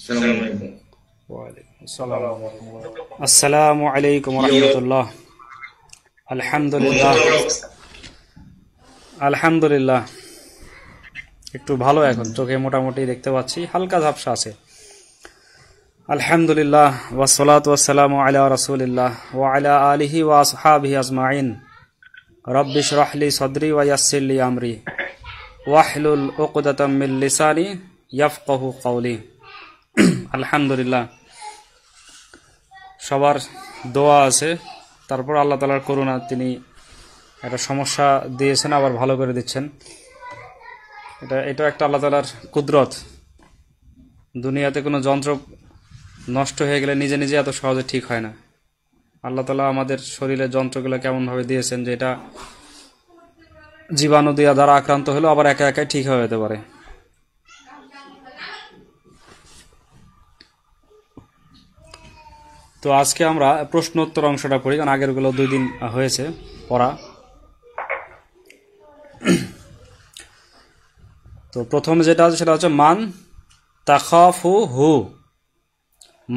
আসসালামু আলাইকুম ওয়া রাহমাতুল্লাহ। আলহামদুলিল্লাহ একটু ভালো, এখন চোখে মোটামুটি দেখতে পাচ্ছি, হালকা ঝাপসা আছে। আলহামদুলিল্লাহ ওয়াসসালাতু ওয়াসসালামু আলা রাসূলিল্লাহ ওয়া আলা আলিহি ওয়া আসহাবিহি আজমাইন। রব্বি ইশরাহ লি সাদরি ওয়া ইয়াসসির লি আমরি ওয়াহলুল উকদাতাম মিন লিসানি ইয়াফকাহু কওলি। আলহামদুলিল্লাহ, সবার দোয়া আছে, তারপর আল্লাহ তাআলার করুণা, তিনি একটা সমস্যা দিয়েছেন আবার ভালো করে দিচ্ছেন। এটা একটা আল্লাহ তাআলার কুদরত। দুনিয়াতে কোনো যন্ত্র নষ্ট হয়ে গেলে নিজে নিজে এত সহজে ঠিক হয় না। আল্লাহ তাআলা আমাদের শরীরের যন্ত্রগুলো কেমনভাবে দিয়েছেন যে এটা জীবাণু দ্বারা আক্রান্ত হলেও আবার একা একাই ঠিক হয়ে যেতে পারে। তো আজকে আমরা প্রশ্নোত্তর অংশটা পড়ি, কারণ আগেরগুলো 2 দিন হয়েছে পড়া। তো প্রথম যেটা আছে সেটা হচ্ছে মান তাখাফু হু।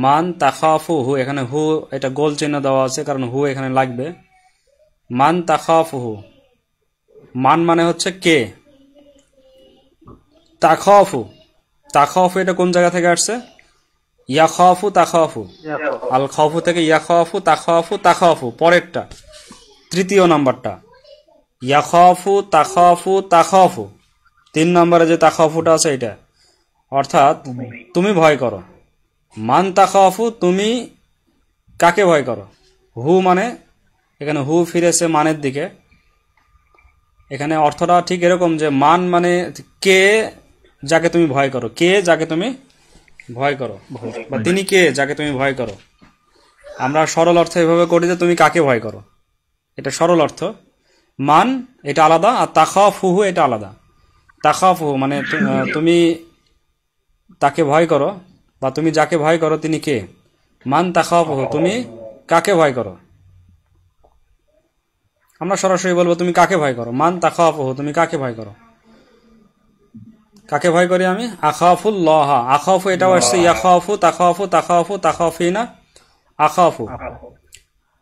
মান তাখাফু হু, এখানে হু এটা গোল চিহ্ন দেওয়া আছে কারণ হু এখানে লাগবে। মান তাখাফু হু, মান মানে হচ্ছে কে। তাখাফু, তাখাফু এটা কোন জায়গা থেকে আসছে? ইয়াখাফু তাখাফু, আল খাউফু থেকে ইয়াখাফু তাখাফু, তাখাফু পরেরটা, তৃতীয় নাম্বারটা ইয়াখাফু তাখাফু তাখাফু। 3 নম্বরে যে তাখাফুটা আছে এটা, অর্থাৎ তুমি ভয় করো। মান তাখাফু, তুমি কাকে ভয় করো। হু মানে এখানে হু ফিরেছে মানের দিকে। এখানে অর্থটা ঠিক এরকম যে মান মানে কে যাকে তুমি ভয় করো, কে যাকে তুমি ভয় করো, বা তিনি কে যাকে তুমি ভয় করো। আমরা সরল অর্থ এভাবে করি যে তুমি কাকে ভয় করো, এটা সরল অর্থ। মান এটা আলাদা, আর তাখাফুহু এটা আলাদা। তাখাফুহু মানে তুমি তাকে ভয় করো, বা তুমি যাকে ভয় করো তিনি কে। মান তাখাফুহু, তুমি কাকে ভয় করো। আমরা সরাসরি বলবো তুমি কাকে ভয় করো। মান তাখাফুহু, তুমি কাকে ভয় করো। কাকে ভয় করি আমি? আখাফুল্লাহ। আখাফু এটাও আসছে ইয়াখাফু তাখাফু তাখাফু তাখাফিনা আখাফু।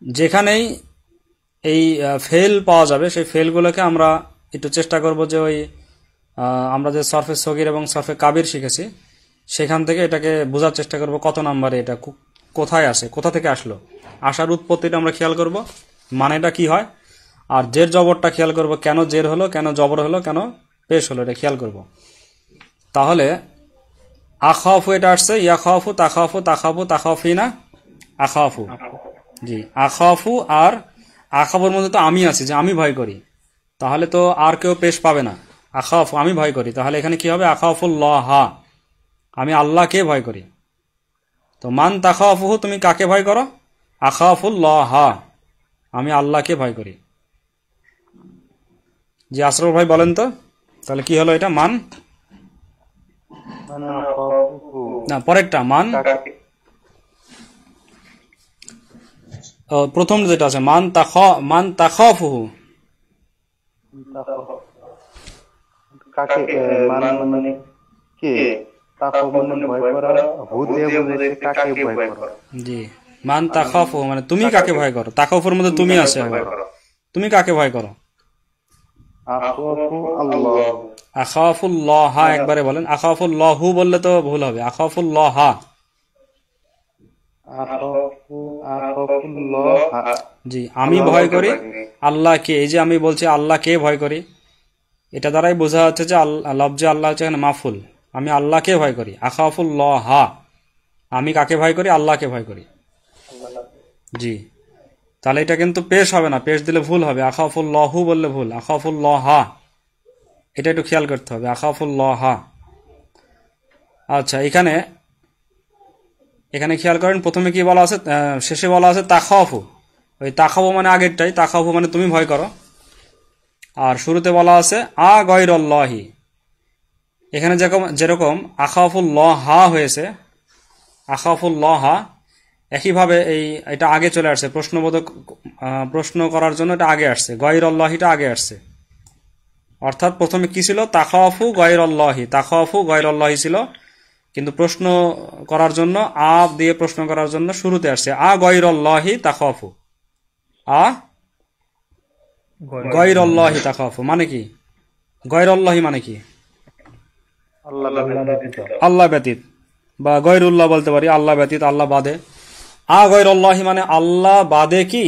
যেখানেই এই ফেল পাওয়া যাবে সেই ফেলগুলোকে আমরা একটু চেষ্টা করব যে ওই আমরা যে সরফে সগীর এবং সরফে কাবির শিখেছি সেখান থেকে এটাকে বোঝার চেষ্টা করব কত নম্বরে এটা কোথায় আসে, কোথা থেকে আসলো, আসার উৎপত্তিটা আমরা খেয়াল করব, মানেটা কি হয়। আর জের জবরটা খেয়াল করব, কেন জের হলো, কেন জবর হলো, কেন পেশ হলো, এটা খেয়াল করব। তাহলে আখাফু এটা আসছে ইয়াখাফু তাখাফু তাখাফু তাখাফিনা আখাফু। জি, আখাফু আর আখাফুর মধ্যে তো আমি আছি, যে আমি ভয় করি, তাহলে তো আর কেউ পেশ পাবে না। আখাফু আমি ভয় করি, তাহলে এখানে কি হবে? আখাফুল্লাহ, আমি আল্লাহকে ভয় করি। তো মান তাখাফুহু, তুমি কাকে ভয় করো? আখাফুল্লাহ, আমি আল্লাহকে ভয় করি। জি আশরাফ ভাই বলেন তো, তাহলে কি হলো এটা? মান না, পরেরটা মান, প্রথম যেটা আছে মান তাখাফুহু, কাকে মানে কে, তাখাফু মানে ভয় করা, হু দিয়ে বুঝাইছে কাকে ভয় করা। জি, মান তাখাফুহু মানে তুমি কাকে ভয় করো। তাখাফুর মধ্যে তুমি আছে, তুমি কাকে ভয় করো? আখাফু আল্লাহ। আখাফুল্লাহ, একবারে বলেন। আখাফুল্লাহু বললে তো ভুল হবে, আখাফুল্লাহ। জি, আমি ভয় করি আল্লাহকে। এই যে আমি বলছি আল্লাহকে ভয় করি, এটা দ্বারাই বোঝা যাচ্ছে যে লফজে আল্লাহ হচ্ছে এখানে মাফুল। আমি আল্লাহকে ভয় করি। আখাফুল্লাহ, আমি কাকে ভয় করি? আল্লাহকে ভয় করি। জি, তাহলে এটা কিন্তু পেশ হবে না, পেশ দিলে ভুল হবে। আখাফুল্লাহু বললে ভুল, আখাফুল্লাহ, এটা একটু খেয়াল করতে হবে। আখাফুল্লাহ। আচ্ছা, এখানে খেয়াল করেন প্রথমে কি বলা আছে, শেষে বলা আছে তাখাফু। ওই তাখাফু মানে আগেরটাই, তাখাফু মানে তুমি ভয় করো। আর শুরুতে বলা আছে আ গায়রাল্লাহি। এখানে যেরকম আখাফুল্লাহ হয়েছে, আখাফুল্লাহ, একইভাবে এটা আগে চলে আসছে, প্রশ্ন করার জন্য এটা আগে আসছে, গায়রাল্লাহিটা আগে আসছে। অর্থাৎ প্রথমে কি ছিল? তাখাফু গায়রাল্লাহি, তাখাফু গায়রাল্লাহি ছিল, কিন্তু প্রশ্ন করার জন্য আ দিয়ে প্রশ্ন করার জন্য শুরুতে আসছে আ গয়রল্লাহি তাখাফু। আ গয়রল্লাহি তাখাফু মানে কি? গয়রল্লাহি মানে কি? আল্লাহ ব্যতীত, বা গয়রুল্লাহ বলতে পারি, আল্লাহ ব্যতীত, আল্লাহ বাদে। আ গয়রল্লাহি মানে আল্লাহ বাদে কি,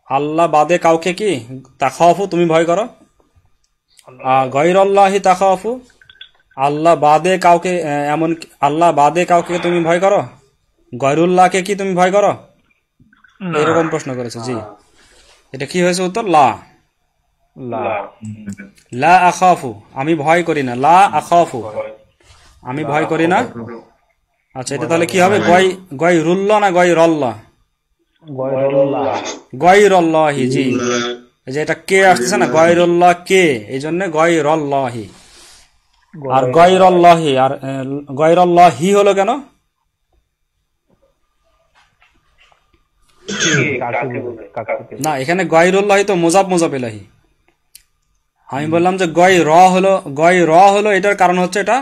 আল্লাহ বাদে কাউকে কি তাখাফু তুমি ভয় করো। গয়রল্লাহি তাখাফু আল্লাহ বাদে কাউকে, এমন আল্লাহ বাদে কাউকে তুমি ভয় করো, গয়রুল্লাহকে কি তুমি ভয় করো, এরকম প্রশ্ন করেছে। জি, এটা কি হয়েছে উত্তর? লা লা আখাফু আমি ভয় করি না, লা আখাফু আমি ভয় করি না। আচ্ছা, এটা তাহলে কি হবে? গয়রুল্লাহ না গয়রল্লাহ? গয়রল্লাহি। জি, এই যে এটা কে আসতেছে না, গয়রুল্লাহ কে, এই জন্য গয়রল্লাহি। আর গয়রল্লাহি আর গয়রল্লাহি হলো কেন? না, এখানে গয়রুল্লাহি তো মুজাব মুজাব ইলাহি। আমি বললাম যে গয় র হলো এটার কারণ হচ্ছে এটা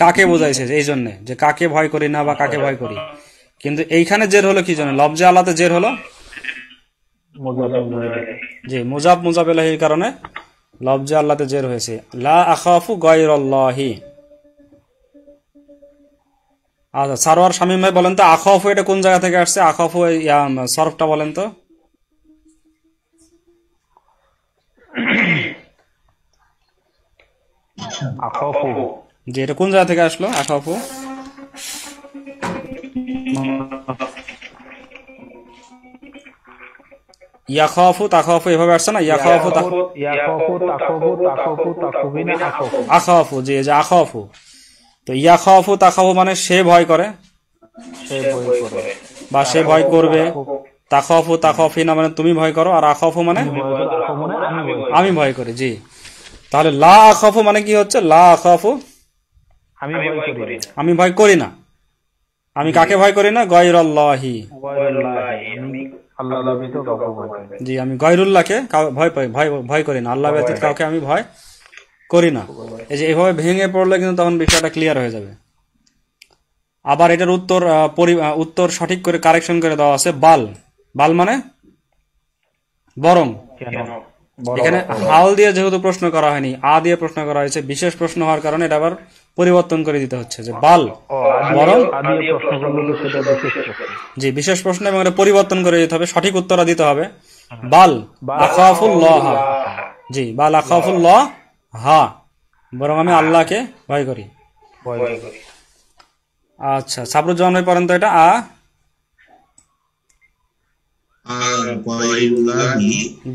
কাকে বোঝাইছে, এই জন্য যে কাকে ভয় করি না বা কাকে ভয় করি। কিন্তু এইখানে জের হলো কি জন্য? লফজে আলাতে জের হলো জি মুজাব মুজাব ইলাহির কারণে লফজে আল্লাহতে জের হয়েছে। লা আখাফু গয়রল্লাহি। আচ্ছা, সারোয়ার শামীম ভাই বলেন তো আখাফু এটা কোন জায়গা থেকে আসছে? আখাফু সরফটা বলেন তো। জি, এটা কোন জায়গা থেকে আসলো আখাফু? ইয়াখাফু তাখাফু এভাবে আসছে না? ইয়াখাফু আখাফু। জি, যে আখাফু, তো ইয়াখাফু তাখাফু মানে সে ভয় করে বা সে ভয় করবে। তাখাফু তাখাফিনা মানে তুমি ভয় করো, আর আখাফু মানে আমি ভয় করি। জি, তাহলে লা আখাফু মানে কি হচ্ছে? লা আখাফু আমি ভয় করি না। আমি কাকে ভয় করি না? গয়রল্লাহি। জি, আমি গয়রুল্লাহকে ভয় করি না, আল্লাহ ব্যতীত কাউকে আমি ভয় করি না। এই যে এভাবে ভেঙে পড়লে কিন্তু তখন বিষয়টা ক্লিয়ার হয়ে যাবে। আবার এটার উত্তর সঠিক করে কারেকশন করে দেওয়া আছে। বাল মানে বরং। এখানে হাল দিয়ে যেহেতু প্রশ্ন করা হয়নি, আ দিয়ে প্রশ্ন করা হয়েছে, বিশেষ প্রশ্ন হওয়ার কারণে এটা আবার পরিবর্তন করে দিতে হচ্ছে যে বাল বরং। জি, বিশেষ প্রশ্ন এবং এটা পরিবর্তন করে দিতে হবে, সঠিক উত্তর দিতে হবে বাল আখাফুল্লাহ। জি, বাল আখাফুল্লাহ হা, বরং আমি আল্লাহকে ভয় করি। আচ্ছা, সাবরুজ্জামান ভাই পড়েন তো এটা।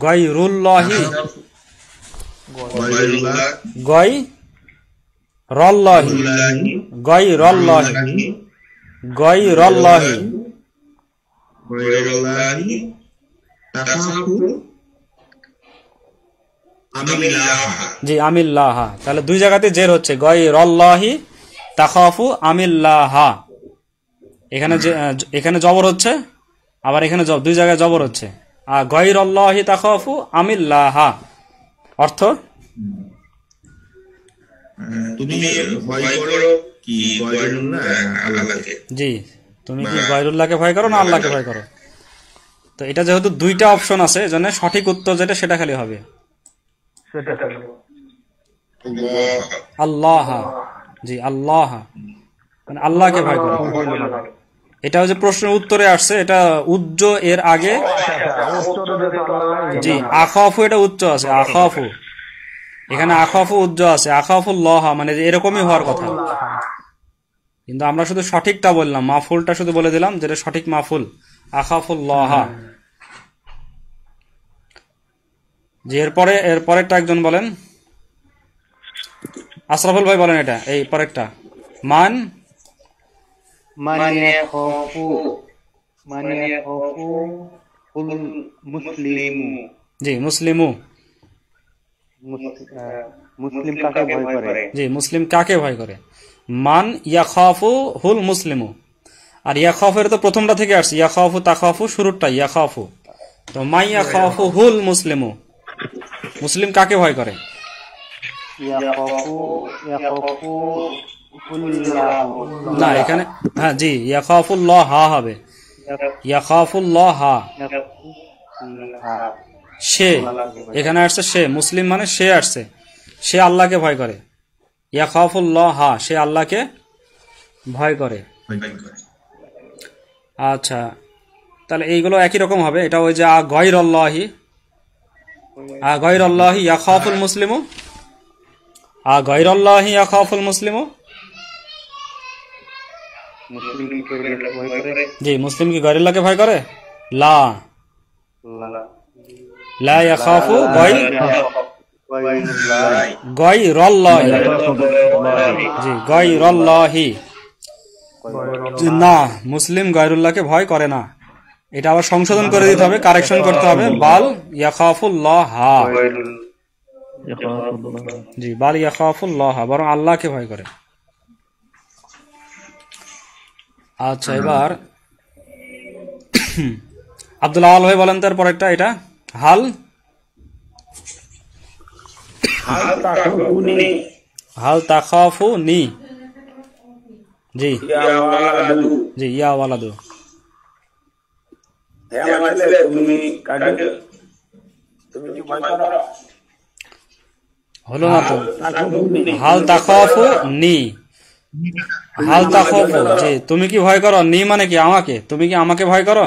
গয়রুল্লাহি গয়রল্লাহি গয়রল্লাহি গয়রল্লাহি জি আমিল্লাহা। তাহলে দুই জায়গাতে জের হচ্ছে, গয়রল্লাহি তাখাফু আমিল্লাহা। এখানে জবর হচ্ছে, আবার এখানে দুই জায়গায় জবর হচ্ছে। আর গয়রল্লাহি তাখাফু আমিল্লাহা অর্থ তুমি ভয় করো কি আল্লাহকে। জি, তুমি কি গয়রুল্লাহকে ভয় করো না আল্লাহকে ভয় করো? তো এটা যেহেতু দুইটা অপশন আছে, এজন্য সঠিক উত্তর যেটা সেটা খালি হবে আল্লাহ। জি, আল্লাহ মানে আল্লাহকে ভয় করো। এটা হচ্ছে প্রশ্নের উত্তরে আসছে, এটা উজ্জ এর আগে। জি, আখাফু এটা উচ্চ আছে, আখাফু এখানে আখাফু উজ্জ আছে, আখাফুল্লাহ মানে এরকমই হওয়ার কথা। কিন্তু আমরা শুধু সঠিকটা বললাম, মাফুলটা শুধু বলে দিলাম যেটা সঠিক মাফুল, আখাফুল্লাহ। যে এরপরেরটা একজন বলেন, আশরাফুল ভাই বলেন এটা, এই পরেরটা মান জি মুসলিমু। মুসলিম কাকে ভয় করে? জি, মুসলিম কাকে ভয় করে? মান ইয়াখাফু হুল মুসলিমু। আর ইয়াখাফের তো প্রথমটা থেকে আসছে, ইয়াখাফু তাখাফু শুরুটা ইয়াখাফু। তো মাই ইয়াখাফু হুল মুসলিমু, মুসলিম কাকে ভয় করে? ইয়াখাফু না, এখানে হ্যাঁ জি, ইয়াখাফুল্লাহ হা হবে, ইয়াখাফুল্লাহ হা, সে এখানে আসছে, সে মুসলিম মানে সে আসছে, সে আল্লাহকে ভয় করে, ইয়াখাফুল্লাহ হা, সে আল্লাহকে ভয় করে। আচ্ছা, তাহলে এইগুলো একই রকম হবে। এটা ওই যে গয়রল্লাহি, গয়রল্লাহি ইয়াখাফুল মুসলিমু, গয়রল্লাহি ইয়াখাফুল মুসলিমু। জি, মুসলিম কি গয়রুল্লাহকে ভয় করে? লা লা ইয়াখাফু গয়রল্লাহি, জি গয়রল্লাহি, না মুসলিম গয়রুল্লাহকে ভয় করে না। এটা আবার সংশোধন করে দিতে হবে, কারেকশন করতে হবে, বাল ইয়াখাফুল্লাহ, জি বাল ইয়াখাফুল্লাহ, বরং আল্লাহকে ভয় করে। আচ্ছা, এবার আব্দুল আওয়াল ভাই বলেন তার পরেরটা, এটা হাল হাল তাখাফুনি, জি জি ইয়া ওয়ালাদু, হলো না তো, হাল তাখাফুনি, হাল তাখাফু, জি তুমি কি ভয় করো, নি মানে কি আমাকে, তুমি কি আমাকে ভয় করো,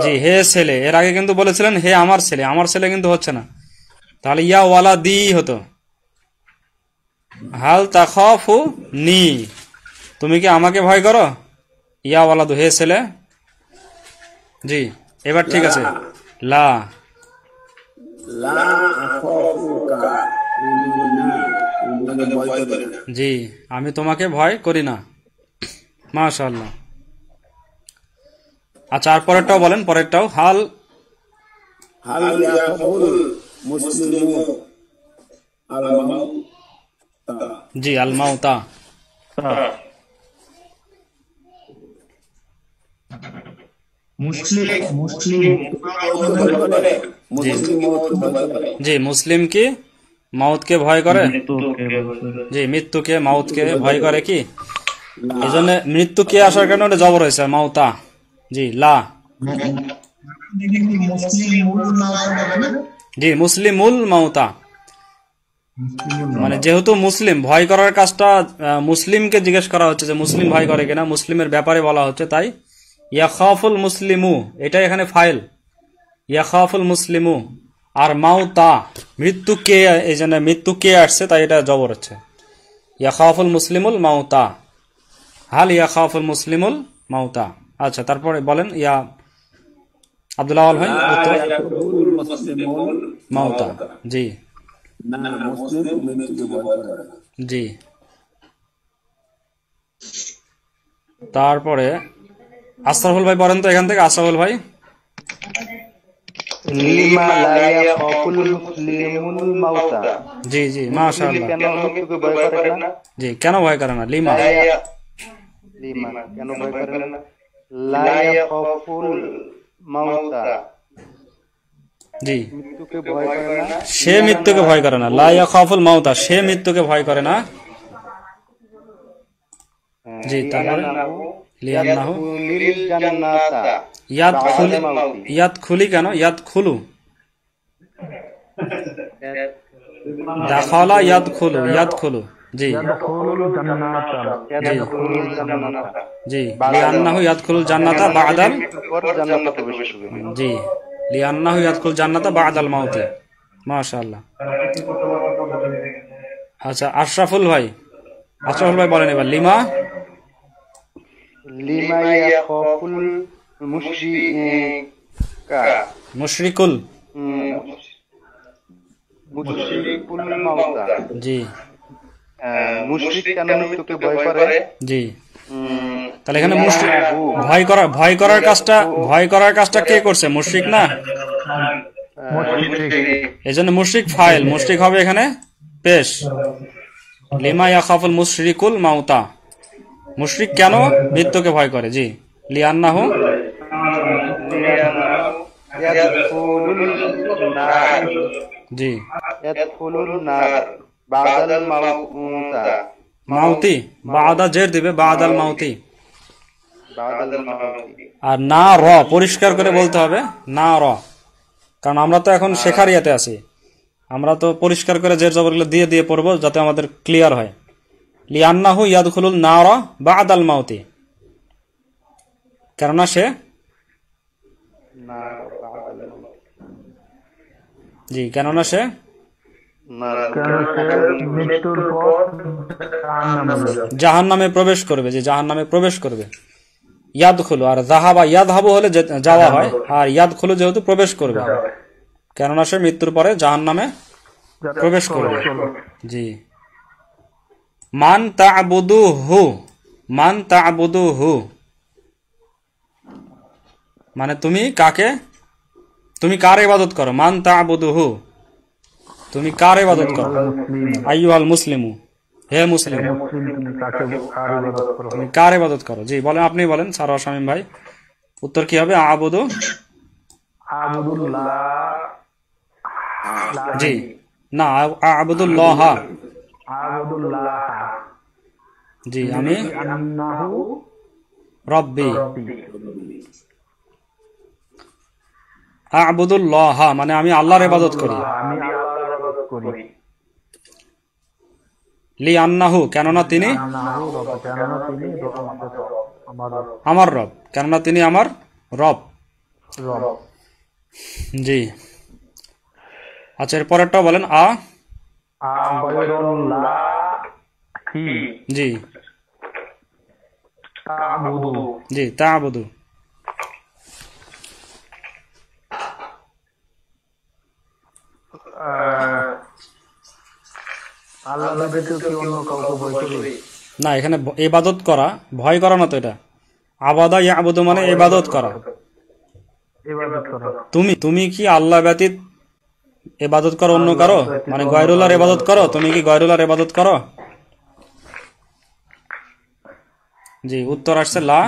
জি হে ছেলে, এর আগে কিন্তু বলেছিলেন হে আমার ছেলে, আমার ছেলে কিন্তু হচ্ছে না, তাহলে ইয়া ওয়ালাদি হতো, হাল তাখাফু নি, তুমি কি আমাকে ভয় করো, ইয়া ওয়ালাদু হে ছেলে, জি এবার ঠিক আছে, লা জি আমি তোমাকে ভয় করি না, মাশাআল্লাহ। আচ্ছা, আর পরেরটাও বলেন, পরেরটাও হাল জি আল মাউতা, জি মুসলিম কি মাউতকে ভয় করে, জি মৃত্যুকে মাউতকে ভয় করে, কি এই জন্য মৃত্যু কে আসার কারণে ওটা জবর হয়েছে মাউতা, জি লা, জি মুসলিমুল মাউতা, মানে যেহেতু মুসলিম ভয় করার কাজটা মুসলিমকে জিজ্ঞেস করা হচ্ছে যে মুসলিম ভয় করে কিনা, মুসলিমের ব্যাপারে বলা হচ্ছে, তাই ইয়াখাফুল মুসলিমু এটা এখানে ফাইল, ইয়াখাফুল মুসলিমু, আর মাউতা মৃত্যু কে, এই জন্য মৃত্যু কে আসছে তাই এটা জবর হচ্ছে, ইয়াখাফুল মুসলিমুল মাউতা, হাল ইয়াখাফুল মুসলিমুল মাউতা। আচ্ছা, তারপরে বলেন ইয়া আব্দুল আওয়াল ভাই, মাউতা, জি জি। তারপরে আশরাফুল ভাই পড়েন তো এখান থেকে, আশরাফুল ভাই, লিমা লা ইয়াখাফুল মুসলিমুল মাউতা, জি জি মাশাআল্লাহ, কেন মৃত্যুকে ভয় করে না, জি কেন ভয় করে না, লিমা লিমা কেন ভয় করে না, লা ইয়াখাফুল মাউতা, জি মৃত্যুকে ভয় করে না, সে মৃত্যুকে ভয় করে না, লা ইয়াখাফুল মাউতা সে মৃত্যুকে ভয় করে না, জি তারপরে লিয়ান্নাহু লিল জান্নাতা, ইয়াদখুলি কেন, ইয়াদখুলু, দাখালা ইয়াদখুলু, ইয়াদখুলু, জি জি লিয়ান্নাহু ইয়াদখুলুল জান্নাতা বা'দাল, জি লিয়ান্নাহু ইয়াদখুলুল জান্নাতা বা'দাল মাউতি, মাশাআল্লাহ। আচ্ছা, আশরাফুল ভাই, আশরাফুল ভাই বলেন এবার লিমা লিমা ইয়াখাফুল মুশরিকুল মাউতা, জি মুশরিক কেন মৃত্যুকে ভয় করে, জি তাহলে এখানে ভয় করার কাজটা কে করছে, মুশরিক না, এজন্য মুশরিক ফাইল, মুশরিক হবে এখানে পেশ, লিমা ইয়াখাফুল মুশরিকুল মাউতা, মুশরিক কেন মৃত্যুকে ভয় করে, জি লিয়ান্নাহু জি, বাদাল মাউতা মাউতি, বাদা জের দিবে, বাদাল মাউতি। বাদাল মাউতি। আর না র পরিষ্কার করে বলতে হবে, না র, কারণ আমরা তো এখন শেখার ইয়াতে আছি, আমরা তো পরিষ্কার করে জের জবরগুলো দিয়ে দিয়ে পড়বো যাতে আমাদের ক্লিয়ার হয়। লিআন্নাহু ইয়াদখুলুল নারা বাদাল মাউতি, কেননা সে, না বাদাল মাউতি। জি কেননা সে না মৃত্যুর পর জাহান্নামে প্রবেশ করবে, যে জাহান্নামে প্রবেশ করবে। ইয়াদখুলু, আর যাহাবা ইয়াদহাবু হলে যাওয়া হয়, আর ইয়াদখুলু যেহেতু প্রবেশ করবে, কেননা সে মৃত্যুর পরে জাহান্নামে প্রবেশ করবে। জি। মান তা'বুদুহু, মান তা'বুদুহু মানে তুমি কাকে, তুমি কার ইবাদত করো। মান তা'বুদুহু, তুমি কার ইবাদত করো। আইয়ুহাল মুসলিমু, হে মুসলিম, তুমি কার ইবাদত করো। জি বলেন, আপনি বলেন সারোয়ার শামীম ভাই, উত্তর কি হবে। আবুদু, জি না, আবুদুল্লাহ, জি আমি রব্বি। আবুদুল্লাহ মানে আমি আল্লাহর ইবাদত করি। লিআন্নাহু কেননা তিনি আমার রব, কেননা তিনি আমার রব। জি আচ্ছা, এর পরেরটাও বলেন। জি জি তা'বুদু, আল্লাহ ব্যতীত কি অন্য কাউকে ভয় করি? না, এখানে ইবাদত করা, ভয় করা না তো, এটা আবাদা ইয়াবুদু মানে ইবাদত করা। ইবাদত করা। তুমি কি আল্লাহ ব্যতীত ইবাদত করো অন্য কারো, মানে গয়রুল্লাহর ইবাদত করো, তুমি কি গয়রুল্লাহর ইবাদত করো। জি উত্তর আসছে লা,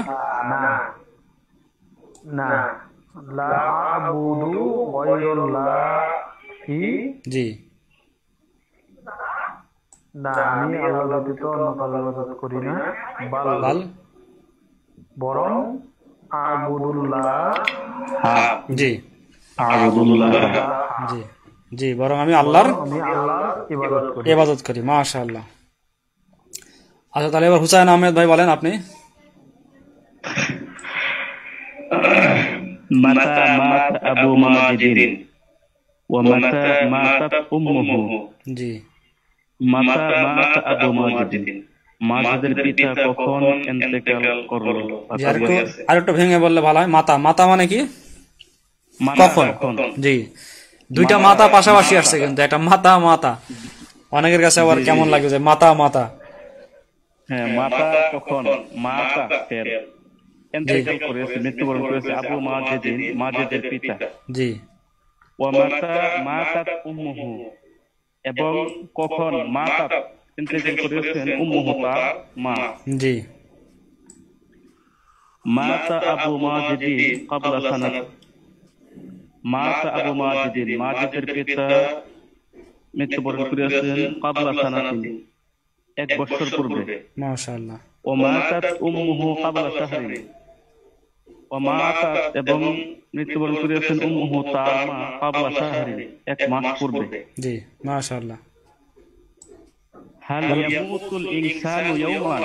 না লা আবুদু গায়রুল্লাহি, জি না আমি আল্লাহ ব্যতীত অন্য কারো ইবাদত করি না, বাল, বরং আবুদুল্লাহ, জি আবুদুল্লাহ, জি জি বরং আমি আল্লাহর ইবাদত ইবাদত করি। করি। মাশাআল্লাহ। আচ্ছা তাহলে এবার হুসাইন আহমেদ ভাই বলেন আপনি। মাতা মাত আবু মাজিদিন ওয়া মাতা মাতাত উম্মুহু। জি মাতা মাত আবু মাজিদিন, মাজিদের পিতা কখন ইন্তেকাল করলো। জি আরেকটু ভেঙে বললে ভালো হয়। মাতা, মাতা মানে কি, কখন। জি দুইটা মাতা পাশাপাশি আসছে, কিন্তু একটা মাতা মাতা, অনেকের কাছে আবার কেমন লাগে যে মাতা মাতা। হ্যাঁ, মাতা কখন, মাতা ফেল, ইন্তেকাল করেছে, মৃত্যুবরণ করেছে আবু মাজিদিন, মাজিদের পিতা। জি ওয়া মাতা মাতাত উম্মুহু, এবং কখন মাতাত ইন্তেকাল করেছেন উম্মুহু, তার মা। জি মাতা আবু মাজিদিন ক্বাবলা সানাত, মাতা আবু মাজিদিন, মাজিদের পিতা মৃত্যুবরণ করেছেন ক্বাবলা সানাতিন, 1 বছর পূর্বে। মাশাআল্লাহ। ও মাতাত উম্মুহু ক্বাবলা শাহরিন, ও মাতাত এবং মৃত্যুবরণ করেছেন উম্মুহু, তার মা ক্বাবলা শাহরিন, 1 মাস পূর্বে। জি মাশাআল্লাহ। হাল ইয়ামুতুল ইনসানু ইয়াওমান,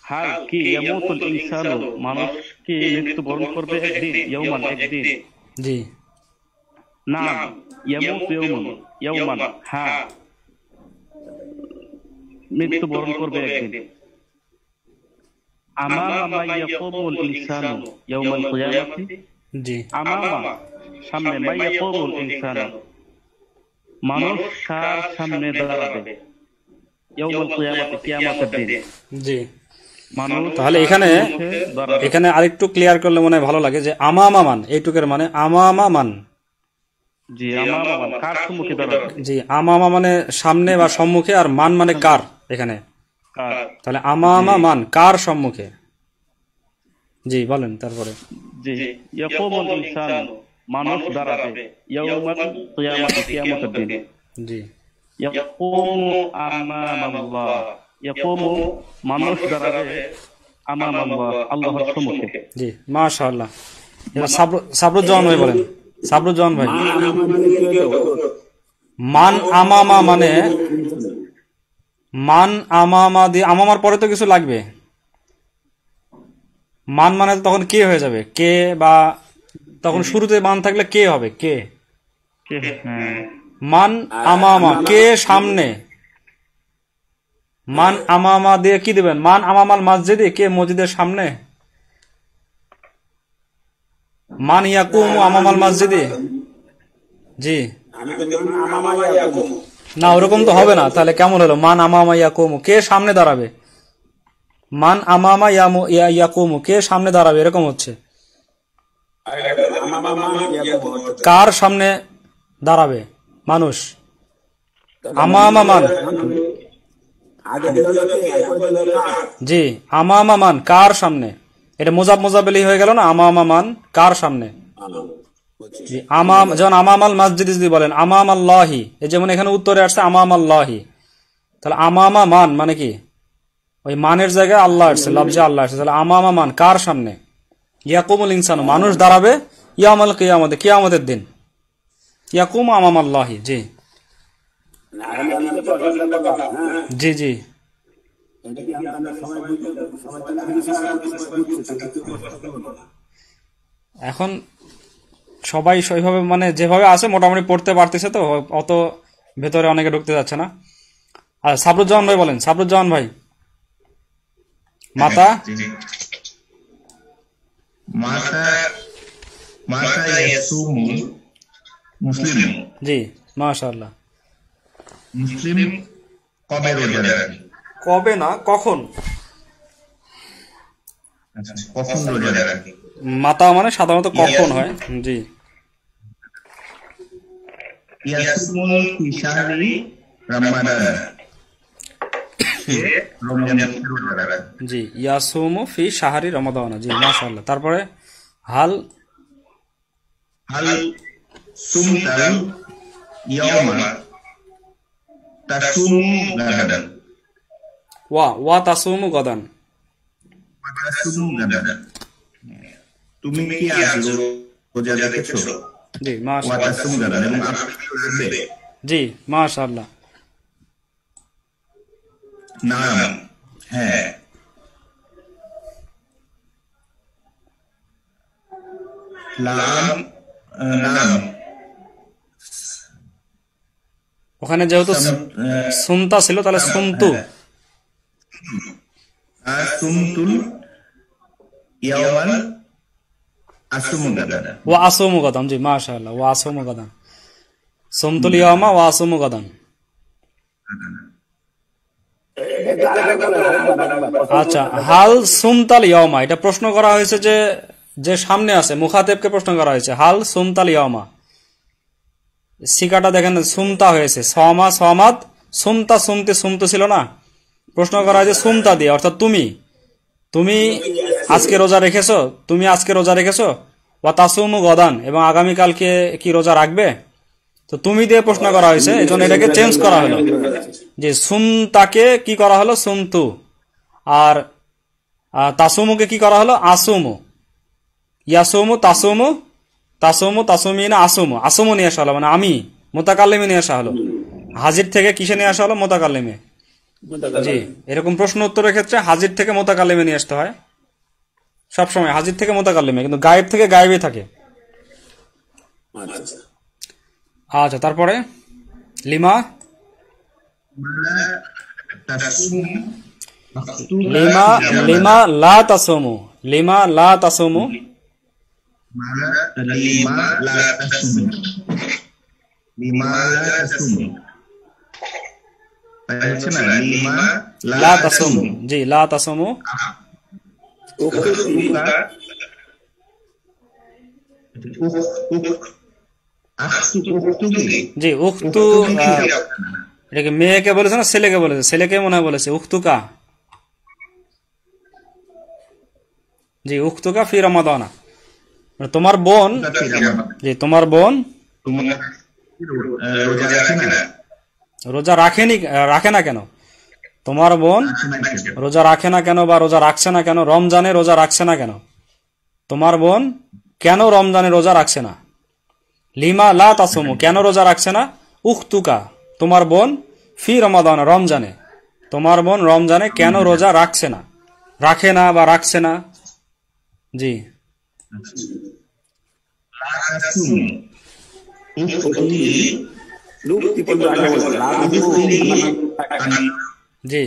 হাল কি ইয়ামুতুল ইনসানু, মানুষ কি মৃত্যুবরণ করবে একদিন, ইয়াওমান একদিন। জি নাম ইয়ামুতু ইয়াওমান, হ্যাঁ মৃত্যুবরণ করবে একদিন। আমামা মা ইয়াকুমুল ইনসানু ইয়াওমাল কিয়ামাতি, জি আমামা সামনে, মা ইয়াকুমুল ইনসানু মানুষ কার সামনে দাঁড়াবে, ইয়াওমাল কিয়ামাতি কিয়ামতের দিন জি। মানুষ। তাহলে এখানে আরেকটু ক্লিয়ার করলে মনে হয় ভালো লাগে, যে আমামা মান, এইটুকের মানে আমামা মান। জি আমামা মান কার সম্মুখে দাঁড়াবে। জি আমামা মানে সামনে বা সম্মুখে, আর মান মানে কার এখানে। তাহলে আমামা মান কার সম্মুখে। জি বলেন তারপরে। জি ইয়াকুমুল ইনসানু মানুষ দাঁড়াবে, ইয়াওমাল কিয়ামাতি কিয়ামতের দিন। জি ইয়াকুমু আমামাল্লাহ, ইয়াকুমু মানুষ দাঁড়াবে আমামাল্লাহ আল্লাহর সম্মুখে। জি মাশাআল্লাহ। এবার সাবরুজ্জামান ভাই বলেন, সাবরুজ্জামান ভাই। মান আমামা মানে, মান আমামা দিয়ে, আমামার পরে তো কিছু লাগবে। মান মানে তখন কে হয়ে যাবে, কে, বা তখন শুরুতে মান থাকলে কে হবে, কে। মান আমামা কে সামনে, মান আমামা দিয়ে কি দিবেন, মান আমামাল মসজিদে কে মসজিদের সামনে, মান ইয়াকুমু আমামাল মসজিদে। জি না, ওরকম তো হবে না, তাহলে কেমন হলো, মান আমামা ইয়াকুমু কে সামনে দাঁড়াবে, মান আমামা ইয়াকুমু কে সামনে দাঁড়াবে, এরকম হচ্ছে। কার সামনে দাঁড়াবে মানুষ, আমামা মান। জি আমামা মান কার সামনে, এটা মোজাব মোজাবেলি হয়ে গেল না, আমামা মান কার সামনে। জি আমাম, যেমন আমামাল মসজিদ যদি বলেন আমাম আল্লাহি, এই যেমন এখানে উত্তরে আসছে আমাম আল্লাহি, তাহলে আমামা মান মানে কি, ওই মানের জায়গায় আল্লাহ আসছে, লফজে আল্লাহ আসছে, তাহলে আমামা মান কার সামনে, ইয়াকুমুল ইনসানু মানুষ দাঁড়াবে, ইয়াউমাল কিয়ামত কিয়ামতের দিন, ইয়াকুমু আমামাল্লাহি। জি জি জি এখন সবাই সেইভাবে মানে যেভাবে আছে মোটামুটি পড়তে পারতেছে, তো অত ভেতরে অনেকে ঢুকতে যাচ্ছে না। আর সাবরুজ্জামান ভাই বলেন, সাবরুজ্জামান ভাই। মাতা মাতা মাতা ইয়াসুমু মুসলিম। জি মাশাআল্লাহ। মুসলিম কবে রোজা রাখে? কবে না, কখন। আচ্ছা, কখন রোজা রাখে? মাতা মানে সাধারণত কখন হয়। জি ইয়াসুমু ফি শাহরি রমাদান, সে রমজানের রোজা রাখে। জি ইয়াসুমু ফি শাহরি রমাদান। জি মাশাআল্লাহ। তারপরে হাল হাল সুমতাল ইয়াওমা তাসুমু গাদান, ওয়া তাসুমু গাদান। তাসুমু গাদান, তুমি কি আজ রোজা রেখেছো? জি ওয়া মাশাআল্লাহ। তাসুমু গাদান, এবং আপনি রাখবে? জি মাশাআল্লাহ। নাম, হ্যাঁ। লাম, নাম, ওখানে যেহেতু সুমতা ছিল তাহলে সুমতু। সুমতুল ইয়াওমান আসুমু গাদান। ওয়া আসুমু গাদান। জি মাশাআল্লাহ। ওয়া আসুমু গাদান, সুমতুল ইয়াওমা ওয়া আসুমু গাদান। আচ্ছা, হাল সুমতাল ইয়াওমা, এটা প্রশ্ন করা হয়েছে যে যে সামনে আছে মুখাতেবকে প্রশ্ন করা হয়েছে, হাল সুমতাল ইয়াওমা। সিকাটা দেখেন সুমতা হয়েছে, সমা সমাদ, সুমতা সুমতে সুমতো ছিল না, প্রশ্ন করা হয়েছে সুমতা দিয়ে, অর্থাৎ তুমি তুমি আজকে রোজা রেখেছো, তুমি আজকে রোজা রেখেছো। ওয়া তাসুমু গদান, এবং আগামীকালকে কি রোজা রাখবে। তো তুমি দিয়ে প্রশ্ন করা হয়েছে, এই জন্য এটাকে চেঞ্জ করা হলো, যে সুমতাকে কি করা হলো সুমতু, আর তাসুমুকে কি করা হলো আসুমু। ইয়াসুমু তাসুমু, তাসুমু তাসুমিনা আসুমু, আসুমু নিয়ে আসা হলো, মানে আমি, মোতাকাল্লিমে নিয়ে আসা হলো। হাজির থেকে কিসে নিয়ে আসা হলো, মোতাকাল্লিমে। জি এরকম প্রশ্ন উত্তরের ক্ষেত্রে হাজির থেকে মোতাকাল্লিমে নিয়ে আসতে হয় সবসময়, হাজির থেকে মোতাকাল্লিমে, কিন্তু গায়েব থেকে গায়েবে থাকে। আচ্ছা তারপরে লিমা, লিমা লিমা লা তাসুমু, লিমা লা তাসুমু। লিমা লা তাসুমু, লিমা লা তাসুমু, হচ্ছে না, লিমা লা তাসুমু। জি লা তাসুমু। জি উখতু, এটাকে মেয়েকে বলেছে না ছেলেকে বলেছে, ছেলেকে মনে হয় বলেছে উখতুকা। জি উখতুকা ফি রমাদানা, তোমার বোন। জি তোমার বোন রোজা রাখে না, রোজা রাখে না কেন? তোমার বোন রোজা রাখে না কেন বা রোজা রাখছে না কেন? রমজানে রোজা রাখছে না কেন? তোমার বোন কেন রমজানে রোজা রাখছে না? লিমা লা তাসুমু, কেন রোজা রাখছে না? উখতুকা, তোমার বোন, ফি রমাদান, রমজানে, তোমার বোন রমজানে কেন রোজা রাখছে না, রাখে না বা রাখছে না? জি, জি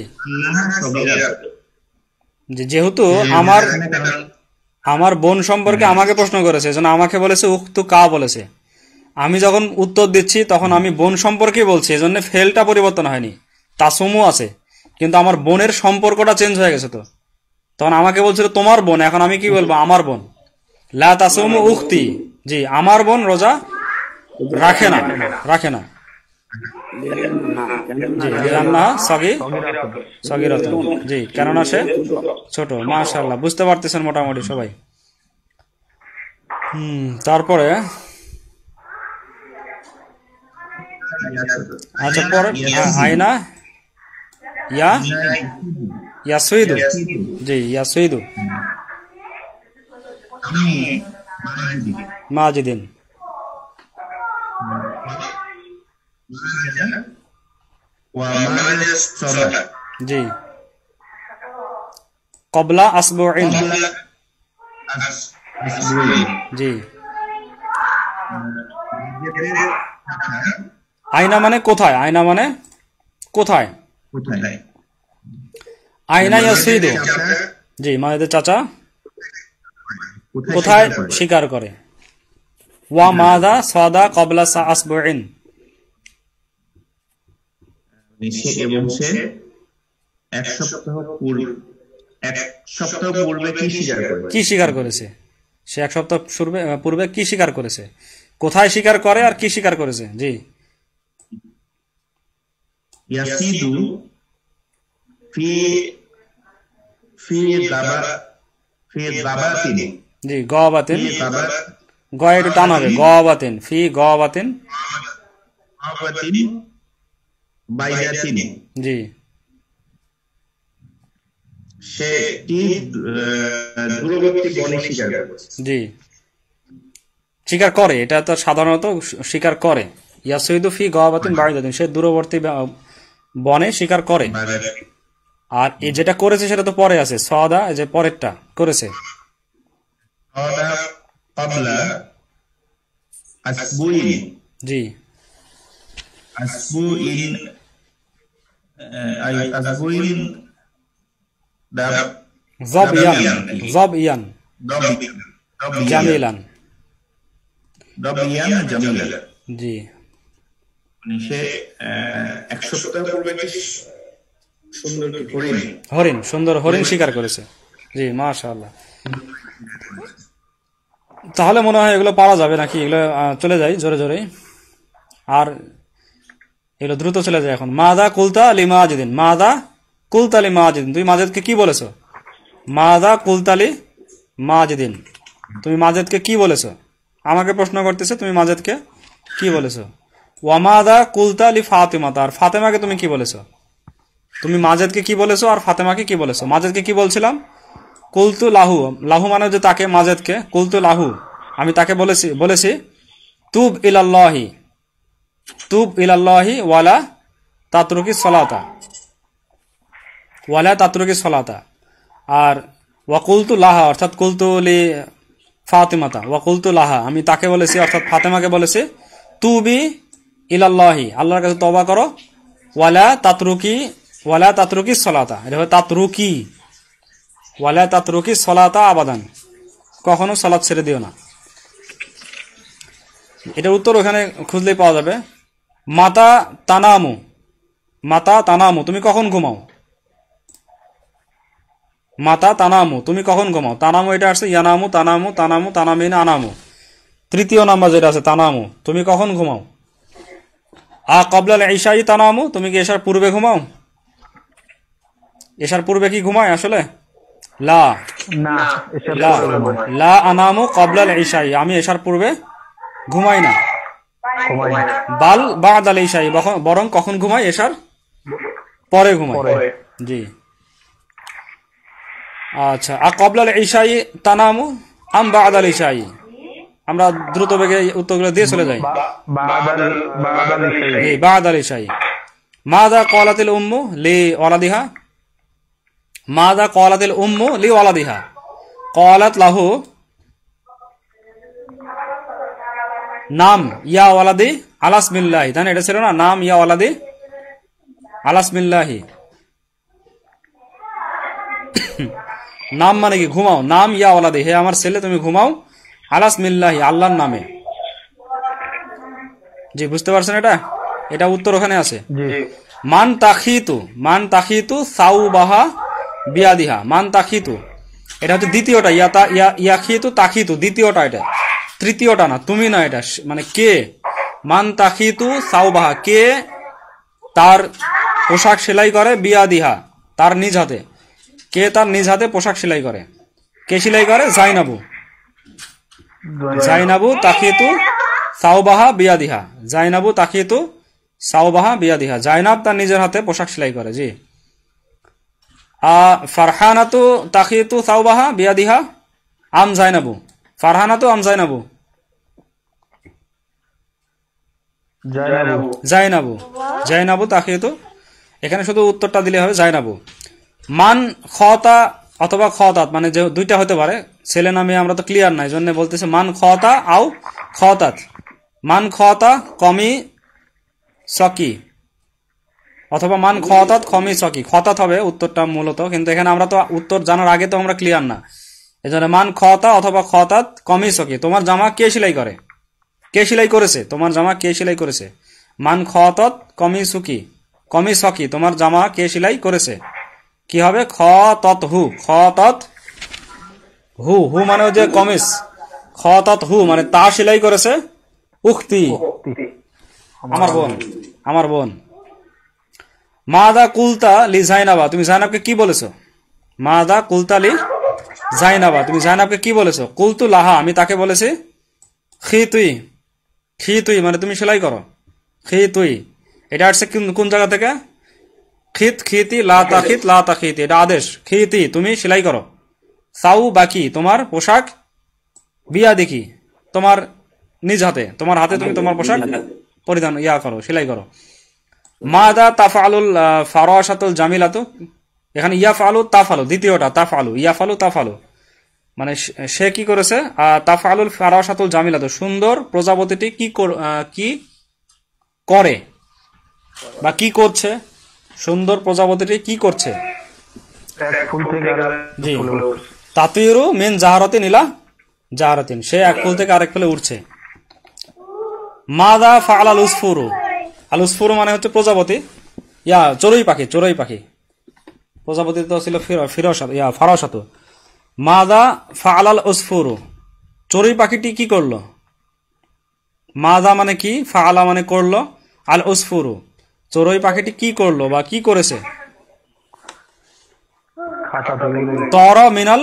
জি, যেহেতু আমার বোন সম্পর্কে আমাকে প্রশ্ন করেছে, যেন আমাকে বলেছে উক্তু কা বলেছে, আমি যখন উত্তর দিচ্ছি তখন আমি বোন সম্পর্কে বলছি, এজন্য ফেলটা পরিবর্তন হয়নি, তাসুমু আছে, কিন্তু আমার বোনের সম্পর্কটা চেঞ্জ হয়ে গেছে। তো তখন আমাকে বলছিল তোমার বোন, এখন আমি কি বলবো? আমার বোন। লা তাসুমু উখতি, জি, আমার বোন রোজা রাখে না, রাখে না। জি, লিআন্না সগীরাতুন, জি, কেননা সে ছোট। মাশাআল্লাহ, বুঝতে পারতেছেন মোটামুটি সবাই। তারপরে আচ্ছা, পরে আয়না ইয়াসুইদু, জি, ইয়াসুইদু মাজিদিন, জি, কবলা আসবুইন, জি। আয়না মানে কোথায়? আয়না মানে কোথায়? আয়না ইয়াসিদু, জি, মায়েদের চাচা কোথায় শিকার করে? ওয়া মাদা সাদা কবলা আসবুইন, এবং সে এক সপ্তাহ পূর্বে কি শিকার করেছে? সে এক সপ্তাহ পূর্বে কি শিকার করেছে? কোথায় শিকার করে আর কি শিকার করেছে? জি, ইয়াসিদু ফি দাবাতিন, জি, গবাতিন, গয় একটু টান হবে, গবাতিন, ফি গবাতিন বাইদাতিন, জি, সে দূরবর্তী বনে শিকার করে, জি, শিকার করে, এটা তো সাধারণত শিকার করে। ইয়াসুইদু ফি গবাতিন বাইদাতিন, সে দূরবর্তী বনে শিকার করে। আর এই যেটা করেছে সেটা তো পরে আছে, সাদা, যে পরেরটা করেছে, জি, জবইয়ান জামিলান, জি, সে এক সপ্তাহ পূর্বে সুন্দর হরিণ শিকার করেছে, জি, মাশাআল্লাহ। তাহলে মনে হয় এগুলো পারা যাবে নাকি? এগুলো চলে যায় জোরে জোরে, আর এগুলো দ্রুত চলে যায়। এখন মাদা কুলতা লিমাজিদিন, মাদা কুলতা লিমাজিদিন, তুমি মাজেদকে কি বলেছো? মাদা কুলতালি মাজিদিন, তুমি মাজেদকে কি বলেছো? আমাকে প্রশ্ন করতেছে তুমি মাজেদকে কি বলেছো? ওয়ামাদা কুলতা লি ফাতিমাতা, আর ফাতেমাকে তুমি কি বলেছো? তুমি মাজেদকে কি বলেছো আর ফাতেমাকে কি বলেছো? মাজেদকে কি বলছিলাম? কুলতু লাহু, লাহু মানে যে তাকে, মাজেদকে, কুলতু লাহু, আমি তাকে বলেছি তুব ইলাল্লাহি ওয়ালা তাতরুকি সলাতা, আর ওয়াকুলতু লাহা অর্থাৎ কুলতু লি ফাতিমাতা, ওয়াকুলতু লাহা, আমি তাকে বলেছি অর্থাৎ ফাতেমাকে বলেছি তুবি ইলাল্লাহি, আল্লাহর কাছে তওবা করো, ওয়ালা তাতরুকি সলাতা, এটা হবে তাতরুকি, ওয়ালা তাতরুকি সলাতা আবাদান, কখনো সালাত ছেড়ে দিও না। এটার উত্তর ওখানে খুঁজলেই পাওয়া যাবে। মাতা তানামু, তুমি কখন ঘুমাও? মাতা তানামু, তুমি কখন ঘুমাও? তানামু এটা আসছে ইয়ানামু, তানামিনা আনামু, তৃতীয় নাম্বার যেটা আছে তানামু, তুমি কখন ঘুমাও? কবলাল ইশাই তানামু, তুমি কি এশার পূর্বে ঘুমাও? এশার পূর্বে কি ঘুমায় আসলে? লা আনামু কবলাল ইশাই, আমি এশার পূর্বে ঘুমাই না। ঘুমাই বাল বাদাল ইশাই, বরং কখন ঘুমায়? এশার পরে ঘুমায়। জি আচ্ছা। আর কবলাল ইশাই তানামু আম বাদাল ইশাই? আমরা দ্রুত বেগে উত্তরগুলো দিয়ে চলে যাই। বাদাল ইশাই জি বাদাল ইশাই। মাযা ক্বালাতিল উম্মু লি ওয়ালাদিহা? মাযা ক্বালাতিল উম্মু লি ওয়ালাদিহা? ক্বালাত লাহু নাম ইয়া ওয়ালাদি আলাসমিল্লাহি। তাই না? এটা ছিল না, নাম ইয়া ওয়ালাদি আলাসমিল্লাহি। নাম মানে কি? ঘুমাও। নাম ইয়া ওয়ালাদি, হে আমার ছেলে তুমি ঘুমাও, আলাসমিল্লাহি আল্লাহর নামে। জি বুঝতে পারছেন? এটা উত্তর ওখানে আছে। মান তাখিতু সাউবাহা বিয়াদিহা। মান তাখিতু এটা হচ্ছে দ্বিতীয়টা, ইয়াখিতু তাখিতু দ্বিতীয়টা, এটা তৃতীয়টা না, তুমি না, এটা মানে কে। মান তাখিতু সাউবাহা, কে তার পোশাক সেলাই করে, বিয়াদিহা তার নিজ হাতে, কে তার নিজ হাতে পোশাক সেলাই করে? কে সেলাই করে? জাইনাবু তাখিতু সাউবাহা বিয়াদিহা। জাইনাবু তাখিতু সাউবাহা বিয়াদিহা, জাইনাব তার নিজের হাতে পোশাক সেলাই করে। জি। ফারহানাতু তাখিতু সাউবাহা বিয়াদিহা আম জাইনাবু? ফারহানাতু আম জাইনাবু? জাইনাবু তাখিতু। এখানে শুধু উত্তরটা দিলে হবে জাইনাবু। মান খতা অথবা খতাত, মানে যে দুইটা হতে পারে, ছেলে নামে আমরা তো ক্লিয়ার নাই, জন্য বলতেছে মান খতা আও খতাত। মান খতা কমি সকি অথবা মান খতাত কমি সকি। খতাত হবে উত্তরটা মূলত, কিন্তু এখানে আমরা তো উত্তর জানার আগে তো আমরা ক্লিয়ার না, এজন্য মান খতা অথবা খতাত কমি সকি। তোমার জামা কে সেলাই করে? কে সেলাই করেছে? তোমার জামা কে সেলাই করেছে? মান খতাত কমি সুকি, কমি সকি, তোমার জামা কে সেলাই করেছে? কি হবে? খতত হু। খতত হু, হু মানে যে কমিস, খতত হু মানে তা সেলাই করেছে উক্তি, আমার বোন। মাদা কুলতা লি জাইনাবা, তুমি জাইনাবকে কি বলেছো? মাদা কুলতা লি জাইনাবা, তুমি জাইনাবকে কি বলেছো? কুলতু লাহা, আমি তাকে বলেছি খিতুই মানে তুমি সেলাই করো, খিতুই। এটা আসছে কোন জায়গা থেকে? খিতি লা তাখিতি, এটা আদেশ। খিতি তুমি সেলাই করো, সাউ বাকি তোমার পোশাক, বিয়া দেখি তোমার নিজ হাতে, তোমার হাতে তুমি তোমার পোশাক পরিধান করো, সেলাই করো। মাদা তাফআলুল ফারাশাতুল জামিলাতু, এখানে ইয়াফআলু তাফআলু দ্বিতীয়টা, তাফআলু ইয়াফআলু তাফআলু মানে সে কি করেছে? তাফআলুল ফারাশাতুল জামিলাতু, সুন্দর প্রজাপতিটি কি করে বা কি করছে? সুন্দর প্রজাপতিটি কি করছে? জি তাতিরু মিন জাহারাতিন ইলা জাহারাতিন, সে এক ফুল থেকে আরেক ফুলে উঠছে। মাদা ফাআল আল উসফুরু, আল উসফুরু মানে হচ্ছে প্রজাপতি, চড়ুই পাখি। প্রজাপতি তো ছিল ফারাশাতু। মাদা ফাআল আল উসফুরু, চড়ুই পাখিটি কি করলো? মাদা মানে কি, ফাআলা মানে করলো, আল উসফুরু চড়ুই পাখিটি কি করলো বা কি করেছে? তরা মিনাল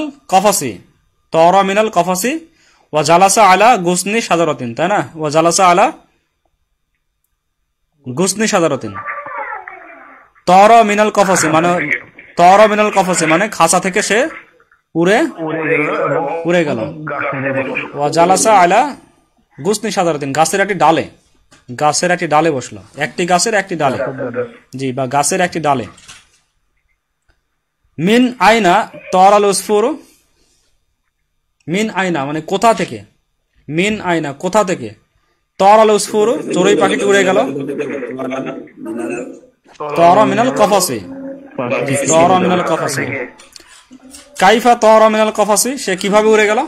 কফাসি ওয়া জালাসা আলা গুসনি সাজারাতিন, তাই না? ওয়া জালাসা আলা গুসনি সাজারাতিন। তরা মিনাল কফাসি মানে খাঁচা থেকে সে উড়ে গেল। ওয়া জালাসা আলা গুসনি সাজারাতিন, গাছের একটি ডালে বসলো, একটি গাছের একটি ডালে। জি, বা গাছের একটি ডালে। মিন আইনা তরাল উসফুরু, মিন আইনা মানে কোথা থেকে, মিন আইনা কোথা থেকে, তরাল উসফুরু চড়ুই পাখিটি উড়ে গেল, তরা মিনাল কফাসি, তরা মিনাল কফাসি। কাইফা তরা মিনাল কফাসি, সে কিভাবে উড়ে গেল?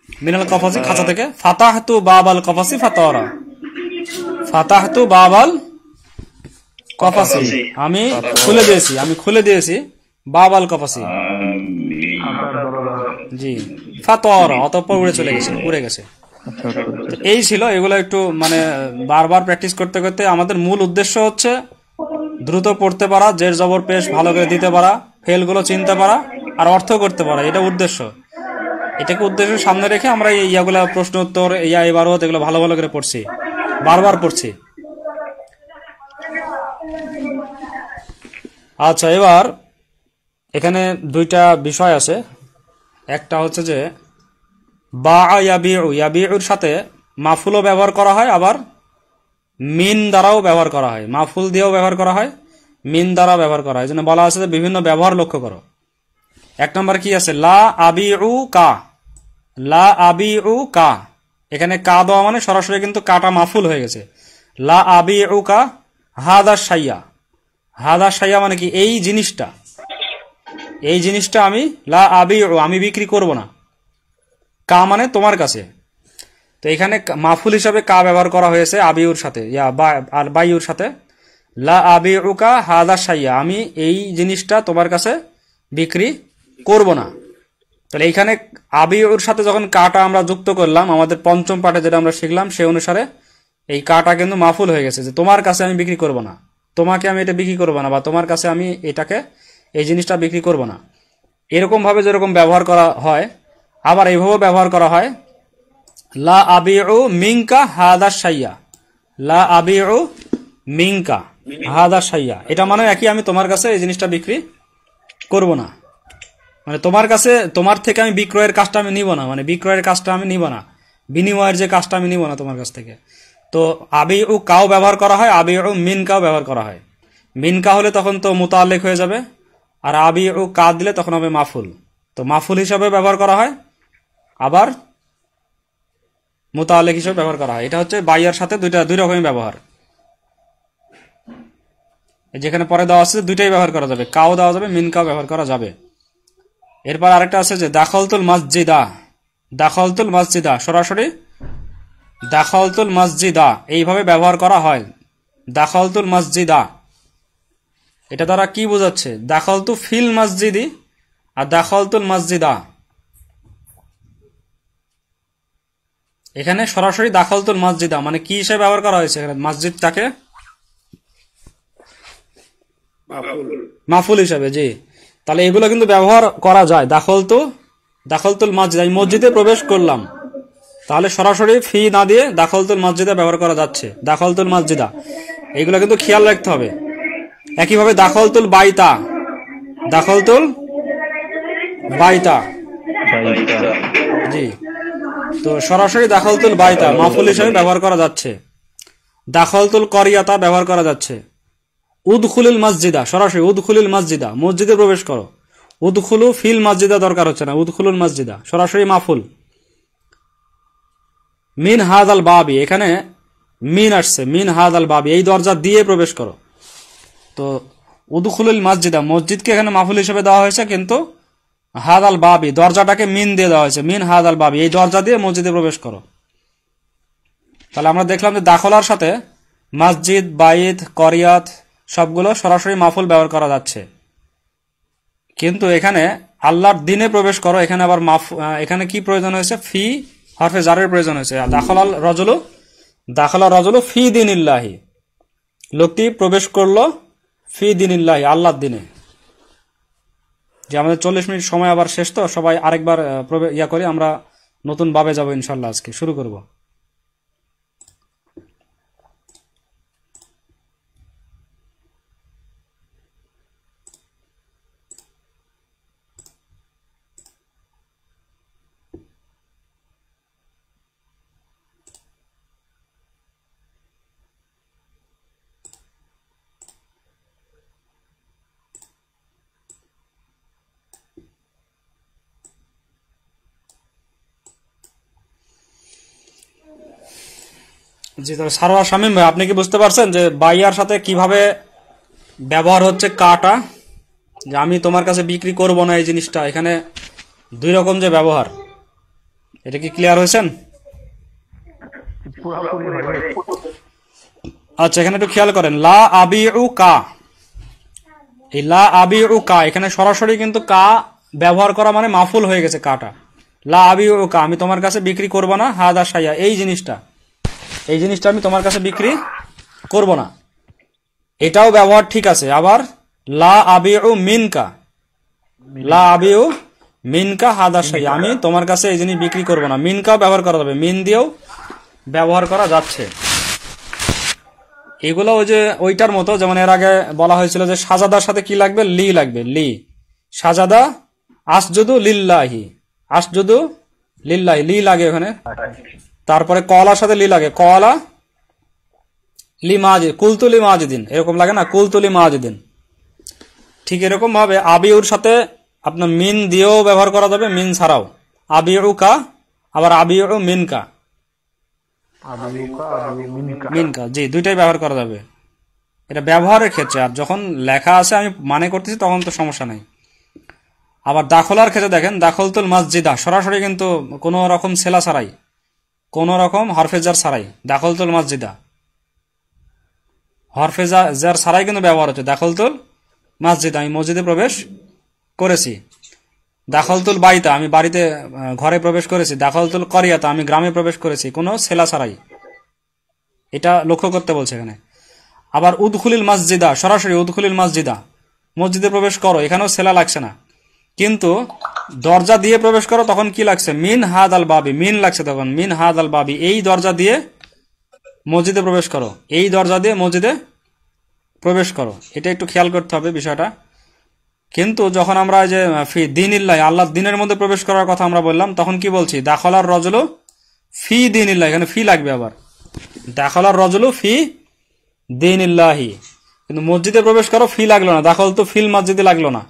মিনাল কফাসি খাঁচা থেকে। ফাতাহতু বাবাল কফাসি ফাতারা, ফাতাহতু বাবাল কফাসি, আমি খুলে দিয়েছি বাবাল কফাসি, জি ফাতারা, অতঃপর উড়ে গেছে। এই ছিল, এগুলো একটু মানে বারবার প্র্যাকটিস করতে করতে আমাদের মূল উদ্দেশ্য হচ্ছে দ্রুত পড়তে পারা, জের জবর পেশ ভালো করে দিতে পারা, ফেলগুলো চিনতে পারা আর অর্থ করতে পারা, এটা উদ্দেশ্য। এটাকে উদ্দেশ্য সামনে রেখে আমরা এই ইয়াগুলা প্রশ্ন উত্তর ইয়া ইবারত এগুলো ভালো ভালো করে পড়ছি, বারবার পড়ছি। আচ্ছা, এবার এখানে দুইটা বিষয় আছে। একটা হচ্ছে যে বা ইয়াবিউর সাথে মাফুলও ব্যবহার করা হয়, আবার মিন দ্বারাও ব্যবহার করা হয়, মাফুল দিয়েও ব্যবহার করা হয়, মিন দ্বারা ব্যবহার করা হয়। এই জন্য বলা আছে যে বিভিন্ন ব্যবহার লক্ষ্য করো। এক নম্বর কি আছে, লা আবিউ কা, লা আবিউ কা, এখানে কা দেওয়া মানে সরাসরি কিন্তু কাটা মাফুল হয়ে গেছে। লা আবিউ কা হাদা সাইয়া, হাদা সাইয়া মানে কি এই জিনিসটা, এই জিনিসটা আমি লা আবিউ আমি বিক্রি করব না, কা মানে তোমার কাছে। তো এখানে মাফুল হিসাবে কা ব্যবহার করা হয়েছে আবিউর সাথে, ইয়া বাইউর সাথে। লা আবিউ কা হাদা সাইয়া, আমি এই জিনিসটা তোমার কাছে বিক্রি করব না। তাহলে এইখানে আবিউর সাথে যখন কাটা আমরা যুক্ত করলাম, আমাদের পঞ্চম পাঠে যেটা আমরা শিখলাম সে অনুসারে এই কাটা কিন্তু মাফুল হয়ে গেছে, যে তোমার কাছে আমি বিক্রি করব না, তোমাকে আমি এটা বিক্রি করব না, বা তোমার কাছে আমি এটাকে এই জিনিসটা বিক্রি করব না। এরকম ভাবে যেরকম ব্যবহার করা হয়, আবার এইভাবে ব্যবহার করা হয় লা আবিউ মিনকা হাদা সাইয়া, লা আবিউ মিনকা হাদা সাইয়া, এটা মানে একই, আমি তোমার কাছে এই জিনিসটা বিক্রি করব না, মানে তোমার কাছে, তোমার থেকে আমি বিক্রয়ের কাজটা আমি নিব না, মানে বিক্রয়ের কাজটা আমি নিব না, বিনিময়ের যে কাজটা আমি নিব না তোমার কাছ থেকে। তো আবিউ কাও ব্যবহার করা হয়, আবিউ মিনকাও ব্যবহার করা হয়। মিনকা হলে তখন তো মুতাল্লিক হয়ে যাবে, আর আবিউ কা দিলে তখন হবে মাফুল। তো মাফুল হিসাবে ব্যবহার করা হয়, আবার মুতাল্লিক হিসাবে ব্যবহার করা হয়। এটা হচ্ছে বাইয়ের সাথে দুই রকমের ব্যবহার। যেখানে পরে দেওয়া আছে দুইটাই ব্যবহার করা যাবে, কাও দেওয়া যাবে, মিনকাও ব্যবহার করা যাবে। এরপর আরেকটা আছে যে দাখলতুল মসজিদা, দাখলতুল মসজিদা, সরাসরি দাখলতুল মসজিদা এইভাবে ব্যবহার করা হয়, দাখলতুল মসজিদা। এটা দ্বারা কি বোঝাচ্ছে, দাখলতু ফিল মসজিদি আর দাখলতুল মসজিদা, এখানে সরাসরি দাখলতুল মসজিদা মানে কি হিসেবে ব্যবহার করা হয়েছে, এখানে মসজিদটাকে মাফুল হিসাবে। জি, তাহলে এগুলো কিন্তু ব্যবহার করা যায়। দাখলতুল মসজিদ, আমি মসজিদে প্রবেশ করলাম, তাহলে সরাসরি ফি না দিয়ে দাখলতুল মসজিদা ব্যবহার করা যাচ্ছে, দাখলতুল মসজিদা। এইগুলো কিন্তু খেয়াল রাখতে হবে। একইভাবে দাখলতুল বাইতা, দাখলতুল বাইতা, জি, তো সরাসরি দাখলতুল বাইতা মাফুল হিসেবে ব্যবহার করা যাচ্ছে। দাখলতুল করিয়াতা ব্যবহার করা যাচ্ছে। উদখুলুল মসজিদা, সরাসরি উদখুলুল মসজিদা, মসজিদে প্রবেশ করো। উদখুলু ফিল মসজিদা দরকার হচ্ছে না, উদখুলুল মসজিদা সরাসরি মাফুল। মিন হাদাল বাবি, এখানে মিন আসছে, মিন হাদাল বাবি এই দরজা দিয়ে প্রবেশ করো। তো উদখুলুল মসজিদা, মসজিদকে এখানে মাফুল হিসেবে দেওয়া হয়েছে, কিন্তু হাদাল বাবি দরজাটাকে মিন দিয়ে দেওয়া হয়েছে, মিন হাদাল বাবি এই দরজা দিয়ে মসজিদে প্রবেশ করো। তাহলে আমরা দেখলাম যে দাখলার সাথে মসজিদ, বাইত, করিয়াত সবগুলো সরাসরি মাফুল ব্যবহার করা যাচ্ছে, কিন্তু এখানে আল্লাহর দিনে প্রবেশ করো, এখানে আবার এখানে কি প্রয়োজন হয়েছে, ফি হরফে জারের প্রয়োজন হয়েছে। দাখলা রজুলু ফি দিনিল্লাহি, লোকটি প্রবেশ করলো ফি দিনিল্লাহি আল্লাহর দিনে। যে আমাদের 40 মিনিট সময় আবার শেষ, তো সবাই আরেকবার করি, আমরা নতুন ভাবে যাবো ইনশাল্লাহ। আজকে শুরু করব। জি, তাহলে সারোয়ার শামীম ভাই, আপনি কি বুঝতে পারছেন যে বাইয়ার সাথে কিভাবে ব্যবহার হচ্ছে কাটা, যে আমি তোমার কাছে বিক্রি করব না এই জিনিসটা, এখানে দুই রকম যে ব্যবহার, এটা কি ক্লিয়ার হয়েছেন? আচ্ছা, এখানে একটু খেয়াল করেন, লা আবিউ কা, এই লা আবিউ কা এখানে সরাসরি কিন্তু কা ব্যবহার করা মানে মাফুল হয়ে গেছে কাটা। লা আবিউ কা, আমি তোমার কাছে বিক্রি করব না, হাদা সাইয়া এই জিনিসটা আমি তোমার কাছে বিক্রি করব না, এটাও ব্যবহার ঠিক আছে। আবার লা আবিউ মিনকা, লা আবিউ মিনকা হাদা শাই, আমি তোমার কাছে এই জিনিস বিক্রি করব না। মিনকাও ব্যবহার করা যাবে, মিন দিয়েও ব্যবহার করা যাচ্ছে। এগুলো ওই যে ওইটার মতো, যেমন এর আগে বলা হয়েছিল যে সাজাদার সাথে কি লাগবে, লি লাগবে, লি। সাজাদা আসজুদু লিল্লাহি, আসজুদু লিল্লাহি, লি লাগে ওখানে। তারপরে কলার সাথে লি লাগে, কলা লি মাজিদ, কুলতুলি মাজিদিন, এরকম লাগে না, কুলতুলি মাজিদিন। ঠিক এরকম ভাবে আবিউর সাথে আপনার মিন দিয়েও ব্যবহার করা যাবে, মিন ছাড়াও। আবিউ কা, আবার আবিউ মিনকা, মিনকা, জি, দুইটাই ব্যবহার করা যাবে। এটা ব্যবহারের ক্ষেত্রে, আর যখন লেখা আছে আমি মানে করতেছি তখন তো সমস্যা নাই। আবার দাখলার ক্ষেত্রে দেখেন, দাখলতুল মসজিদা, সরাসরি কিন্তু কোনো রকম সেলা ছাড়াই, কোন রকম হরফেজার ছাড়াই, দাখলতুল মসজিদা, হরফেজার ছাড়াই কিন্তু ব্যবহার হচ্ছে। দাখলতুল মসজিদ, আমি মসজিদে প্রবেশ করেছি। দাখলতুল বাইতা, আমি বাড়িতে ঘরে প্রবেশ করেছি। দাখলতুল করিয়াতা, আমি গ্রামে প্রবেশ করেছি, কোনো সেলা ছাড়াই। এটা লক্ষ্য করতে বলছে এখানে। আবার উদখুলিল মসজিদা, সরাসরি উদখুলিল মসজিদা, মসজিদে প্রবেশ করো, এখানেও সেলা লাগছে না। কিন্তু দরজা দিয়ে প্রবেশ করো, তখন কি লাগছে, মিন হাদ আল বাবি, মিন লাগছে তখন, মিন হাদ আল বাবি, এই দরজা দিয়ে মসজিদে প্রবেশ করো, এই দরজা দিয়ে মসজিদে প্রবেশ করো। এটা একটু খেয়াল করতে হবে বিষয়টা। কিন্তু যখন আমরা যে ফি দীনিল্লাহ, আল্লাহর দিনের মধ্যে প্রবেশ করার কথা আমরা বললাম, তখন কি বলছি, দাখলার রজুলু ফি দীনিল্লাহ, এখানে ফি লাগবে আবার, দাখলার রজুলু ফি দীনিল্লাহি। কিন্তু মসজিদে প্রবেশ করো, ফি লাগলো না, দাখল তো ফিল মসজিদে লাগলো না,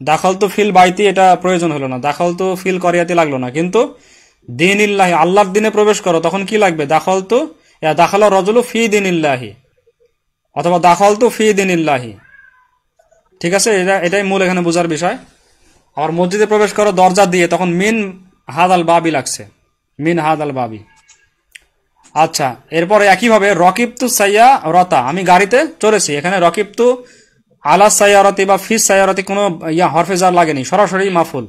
দাখল তো ফিল বাইতি, এটা প্রয়োজন হলো না, দাখল তো ফিল করিয়াতে লাগলো না। কিন্তু দীনিল্লাহি, আল্লাহর দিনে প্রবেশ করো, তখন কি লাগবে, দাখল তো, দাখলার রজুলু ফি দীনিল্লাহি, অথবা দাখল তো ফি দীনিল্লাহি। ঠিক আছে, এটাই মূল এখানে বোঝার বিষয়। আবার মসজিদে প্রবেশ করো দরজা দিয়ে, তখন মিন হাদ আল বাবি লাগছে, মিন হাদ আল বাবি। আচ্ছা, এরপরে একইভাবে রকিবতু সাইয়া রতা, আমি গাড়িতে চড়েছি, এখানে রকিবতু আলা সাইয়ারতি বা ফিস সাইয়ারতি কোনো হরফেজার লাগেনি, সরাসরি মাফুল।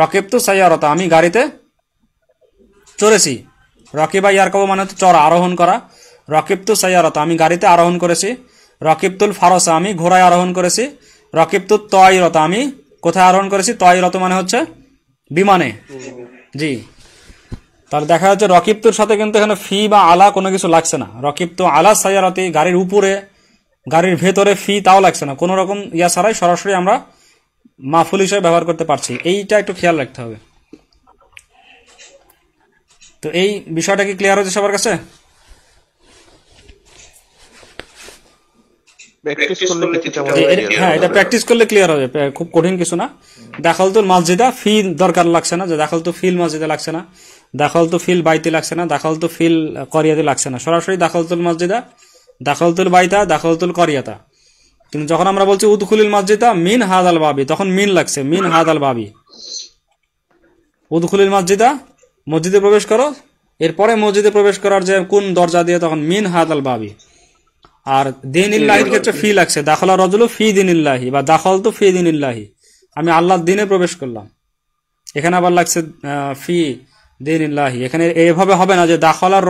রকিবতু সাইয়ারতা, আমি গাড়িতে চড়েছি। রকিবা ইয়ারকাবু মানে হচ্ছে চড়া, আরোহণ করা। রকিবতু সাইয়ারতা, আমি গাড়িতে আরোহণ করেছি। রকিবতুল ফারসা, আমি ঘোড়ায় আরোহণ করেছি। রকিবতু তয়রতা, আমি কোথায় আরোহণ করেছি, তয়রত মানে হচ্ছে বিমানে, জি। তাহলে দেখা যাচ্ছে রকিবতুর সাথে কিন্তু এখানে ফি বা আলা কোনো কিছু লাগছে না। রকিবতু আলা সাইয়ারতি, গাড়ির উপরে, গাড়ির ভেতরে ফি তাও লাগছে না, কোন রকম ইয়া ছাড়াই সরাসরি আমরা মাফুল হিসেবে ব্যবহার করতে পারছি। এইটা একটু খেয়াল রাখতে হবে। তো এই বিষয়টা কি ক্লিয়ার হচ্ছে সবার কাছে? হ্যাঁ, এটা প্র্যাকটিস করলে ক্লিয়ার হবে, খুব কঠিন কিছু না। দাখলতুল মসজিদা, ফি দরকার লাগছে না, যে দাখলতু ফিল মসজিদে লাগছে না, দাখলতু ফিল বাইতে লাগছে না, দাখলতু ফিল করিয়াতে লাগছে না, সরাসরি দাখলতুল মসজিদা, দাখলতুল বাইতা, দাখলতুল করিয়াতা। কিন্তু যখন আমরা বলছি উদখুলিল মসজিদা মিন হাদ আল বাবি, তখন মিন লাগছে, মিন হাদ আল বাবি। উদখুলিল মসজিদা, মসজিদে প্রবেশ করো, এরপরে মসজিদে প্রবেশ করার যে কোন দরজা দিয়ে, তখন মিন হাদ আল বাবি। আর দীনিল্লাহির ক্ষেত্রে ফি লাগছে, দাখলা রজুলু ফি দীনিল্লাহি বা দাখলতু ফি দীনিল্লাহি, আমি আল্লাহর দিনে প্রবেশ করলাম। এখানে আবার লাগছে ফি দীনিল্লাহি। এখানে এভাবে হবে না যে দাখলার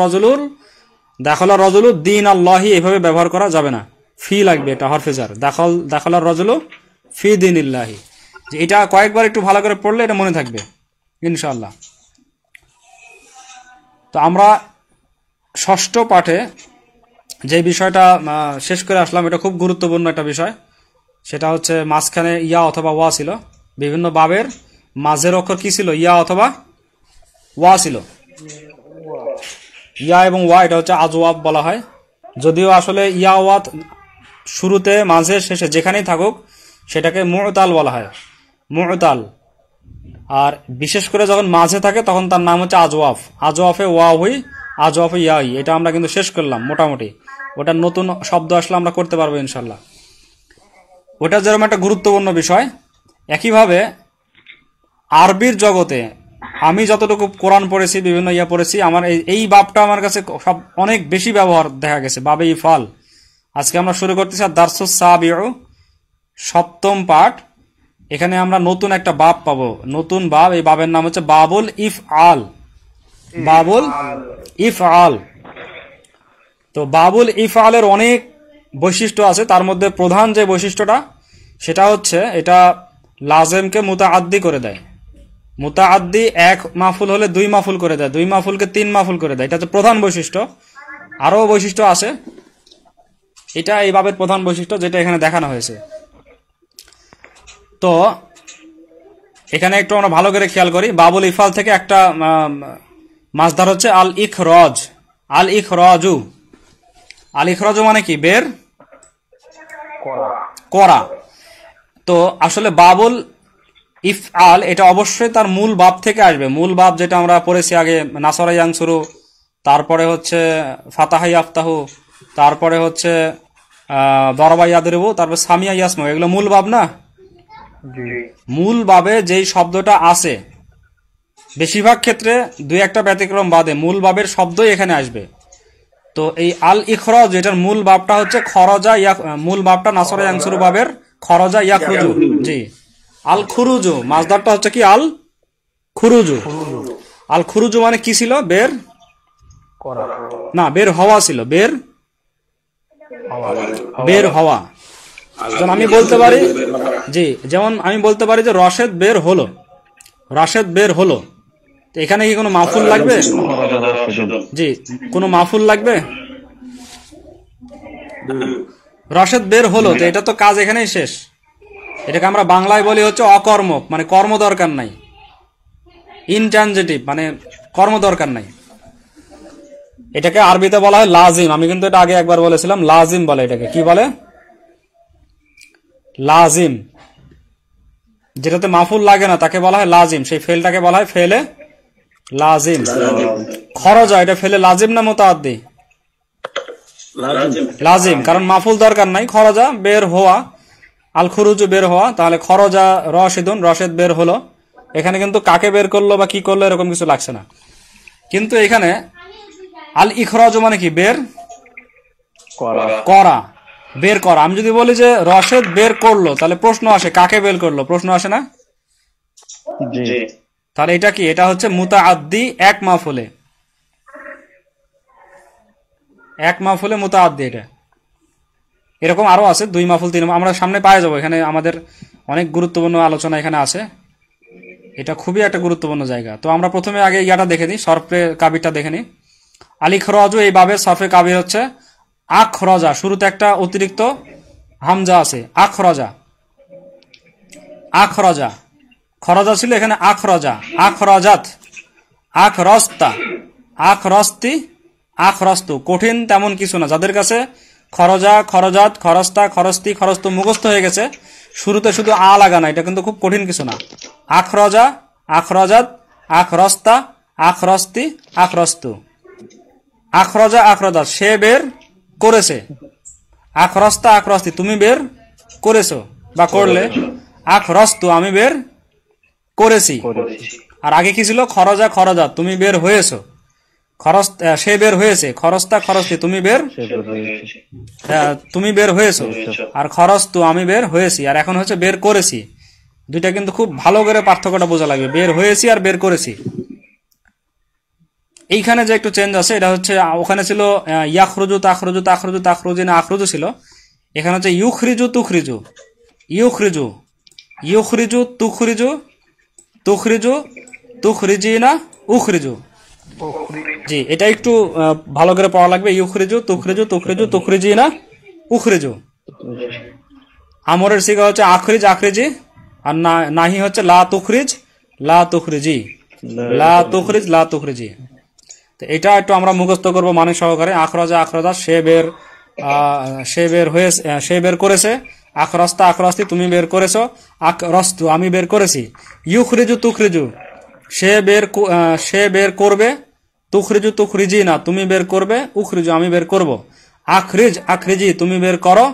রজুলু দীন আল্লাহি, এভাবে ব্যবহার করা যাবে না, ফি লাগবে, এটা হরফেজার। দাখলার রজুলু ফি দীনিল্লাহি। এটা কয়েকবার একটু ভালো করে পড়লে এটা মনে থাকবে ইনশাআল্লাহ। তো আমরা ষষ্ঠ পাঠে যে বিষয়টা শেষ করে আসলাম, এটা খুব গুরুত্বপূর্ণ একটা বিষয়। সেটা হচ্ছে মাঝখানে ইয়া অথবা ওয়া ছিল, বিভিন্ন বাবের মাঝের অক্ষর কি ছিল, ইয়া অথবা ওয়া ছিল। ইয়া এবং ওয়া, এটা হচ্ছে আজওয়াব বলা হয়। যদিও আসলে ইয়া ওয়া শুরুতে, মাঝে, শেষে যেখানেই থাকুক সেটাকে মুতাল বলা হয়, মুতাল। আর বিশেষ করে যখন মাঝে থাকে তখন তার নাম হচ্ছে আজওয়াফ। আজওয়াফে ওয়া হুই, আজওয়াফে ইয়াই, এটা আমরা কিন্তু শেষ করলাম মোটামুটি। ওটা নতুন শব্দ আসলে আমরা করতে পারবো ইনশাল্লাহ। ওটা যেরকম একটা গুরুত্বপূর্ণ বিষয়, একইভাবে আরবির জগতে আমি যতটুকু কোরআন পড়েছি, বিভিন্ন ইয়া পড়েছি, আমার এই বাবটা আমার কাছে সব অনেক বেশি ব্যবহার দেখা গেছে, বাবে ইফাল। আজকে আমরা শুরু করতেছি দারসুস সাবিউ, সপ্তম পাঠ। এখানে আমরা নতুন একটা বাব পাবো, নতুন বাব। এই বাবের নাম হচ্ছে বাবুল ইফআল, বাবুল ইফআল। তো বাবুল ইফআলের অনেক বৈশিষ্ট্য আছে, তার মধ্যে প্রধান যে বৈশিষ্ট্যটা সেটা হচ্ছে এটা লাজেমকে মুতাআদ্দি করে দেয়। মুতাআদ্দি এক মাফুল হলে দুই মাফুল করে দেয়, দুই মাফুলকে তিন মাফুল করে দেয়। এটা হচ্ছে প্রধান বৈশিষ্ট্য। আরো বৈশিষ্ট্য আছে, এটা এই বাবের প্রধান বৈশিষ্ট্য যেটা এখানে দেখানো হয়েছে। তো এখানে একটু আমরা ভালো করে খেয়াল করি, বাবুল ইফাল থেকে একটা মাসদার হচ্ছে আল ইখরাজ। আল ইখরাজু, আল ইখরাজু মানে কি? বের করা। তো আসলে বাবুল ইফআল এটা অবশ্যই তার মূল বাব থেকে আসবে। মূল বাব যেটা আমরা পড়েছি আগে, নাসরা ইয়ানসুরু, তারপরে হচ্ছে ফাতাহা ইয়াফতাহু, তারপরে হচ্ছে দরবা ইয়াদরিবু, তারপর সামিয়া ইয়াসমু, এগুলো মূল বাব না? মূল বাবে যেই শব্দটা আছে, বেশিরভাগ ক্ষেত্রে দুই একটা ব্যতিক্রম বাদে মূল বাবের শব্দই এখানে আসবে। তো এই আল ইখরাজ এটার মূল বাবটা হচ্ছে খরজা, মূল বাবটা নাসরা ইয়ানসুরু বাবের খরজা ইয়াখরুজু। জি, আল খুরুজু মাসদারটা হচ্ছে কি? আল খুরুজু। আল খুরুজু মানে কি ছিল? বের না, বের হওয়া ছিল, বের হওয়া। যেমন আমি বলতে পারি, জি, যেমন আমি বলতে পারি যে রশেদ বের হলো, রশেদ বের হলো। তো এখানে কি কোনো মাফুল লাগবে? জি, কোনো মাফুল লাগবে? রশেদ বের হলো, তো এটা তো কাজ এখানেই শেষ। এটাকে আমরা বাংলায় বলি হচ্ছে অকর্মক, মানে কর্ম দরকার নাই, ইনট্রানজিটিভ, মানে কর্ম দরকার নাই। এটাকে আরবিতে বলা হয় লাজিম। আমি কিন্তু এটা আগে একবার বলেছিলাম, লাজিম বলে এটাকে। কি বলে? লাজিম। যেটাতে মাফুল লাগে না তাকে বলা হয় লাজিম, সেই ফেলটাকে বলা হয় ফেলে লাজিম। খরজা এটা ফেলে লাজিম না মুতাআদ্দি? লাজিম, কারণ মাফুল দরকার নাই। খরজা বের হওয়া, আল খুরুজু বের হওয়া, তাহলে খরজা রশিদুন, রশেদ বের হলো। এখানে কিন্তু কাকে বের করলো বা কি করলো এরকম কিছু লাগছে না। কিন্তু এখানে আল ইখরাজ মানে কি? বের করা, বের করা। আমি যদি বলি যে রশেদ বের করলো, তাহলে প্রশ্ন আসে কাকে বের করলো, প্রশ্ন আসে না? তাহলে এটা কি? এটা হচ্ছে মুতাআদ্দি এক মাফুলে, এক মাফুলে মুতাআদ্দি। এটা এরকম আরো আছে, দুই মাফুল, তিন, আমরা সামনে পাওয়া যাবো। এখানে আমাদের অনেক গুরুত্বপূর্ণ আলোচনা এখানে আছে, এটা খুবই একটা গুরুত্বপূর্ণ জায়গা। তো আমরা প্রথমে আগে ইয়াটা দেখে নিই, সরফে কাবিরটা দেখে নিই। আল ইখরাজু এই বাবের সরফে কাবির হচ্ছে আখরাজা, শুরুতে একটা অতিরিক্ত হামজা আছে, আখরাজা। আখরাজা, খরাজা ছিল, এখানে আখরাজা। আখরাজাত, আখরস্তা, আখরস্তি, আখরস্তু। কঠিন তেমন কিছু না। যাদের কাছে খরজা, খরজাত, খরস্তা, খরস্তি, খরস্তু মুখস্থ হয়ে গেছে, শুরুতে শুধু আ লাগানা, এটা কিন্তু খুব কঠিন কিছু না। আখরাজা, আখরাজাত, আখরস্তা, আখরস্তি, আখরস্তু। আখরাজা, আখরাজাত সে বের করেছে। আখরস্তা, আখরস্তি তুমি বের করেছো বা করলে। আখরস্তু আমি বের করেছি। আর আগে কি ছিল? খরজা, খরজাত তুমি বের হয়েছো, সে বের হয়েছে। খরস্তা, খরস্তি তুমি বের হয়েছো। আর খরস্তু আমি বের হয়েছি। আর এখন হচ্ছে বের করেছি। দুইটা কিন্তু খুব ভালো করে পার্থক্যটা বোঝা লাগবে, বের হয়েছি আর বের করেছি। এইখানে যে একটু চেঞ্জ আছে, এটা হচ্ছে ওখানে ছিল ইয়াখরুজু, তাখরুজু, তাখরুজু, তাখরুজিনা, আখরুজু ছিল। এখানে হচ্ছে ইউখরিজু, তুখরিজু, ইউখরিজু, ইউখরিজু, তুখরিজু, তুখরিজু, তুখরিজিনা, উখরিজু। জি, এটা একটু ভালো করে পড়া লাগবে। ইউখরিজু, তুখরিজু, তুখরিজু, তুখরিজিনা, উখরিজু। আমরের সিগা হচ্ছে আখরিজ, আখরিজি। আর নাহি হচ্ছে লা তুখরিজ, লা তুখরিজি, লা তুখরিজ, লা তুখরিজি। তো এটা একটু আমরা মুখস্থ করবো মানে সহকারে। আখরাজা, আখরাজা সে বের হয়েছে, সে বের করেছে। আখরাস্তা, আখরাস্তি তুমি বের করেছো। আখরাস্তু আমি বের করেছি। ইউখরিজু, তুখরিজু সে বের করবে। তুখরিজু, তুখরিজি না তুমি বের করবে। উখরিজু আমি বের করব। আখরিজ, আখরিজি তুমি বের করো।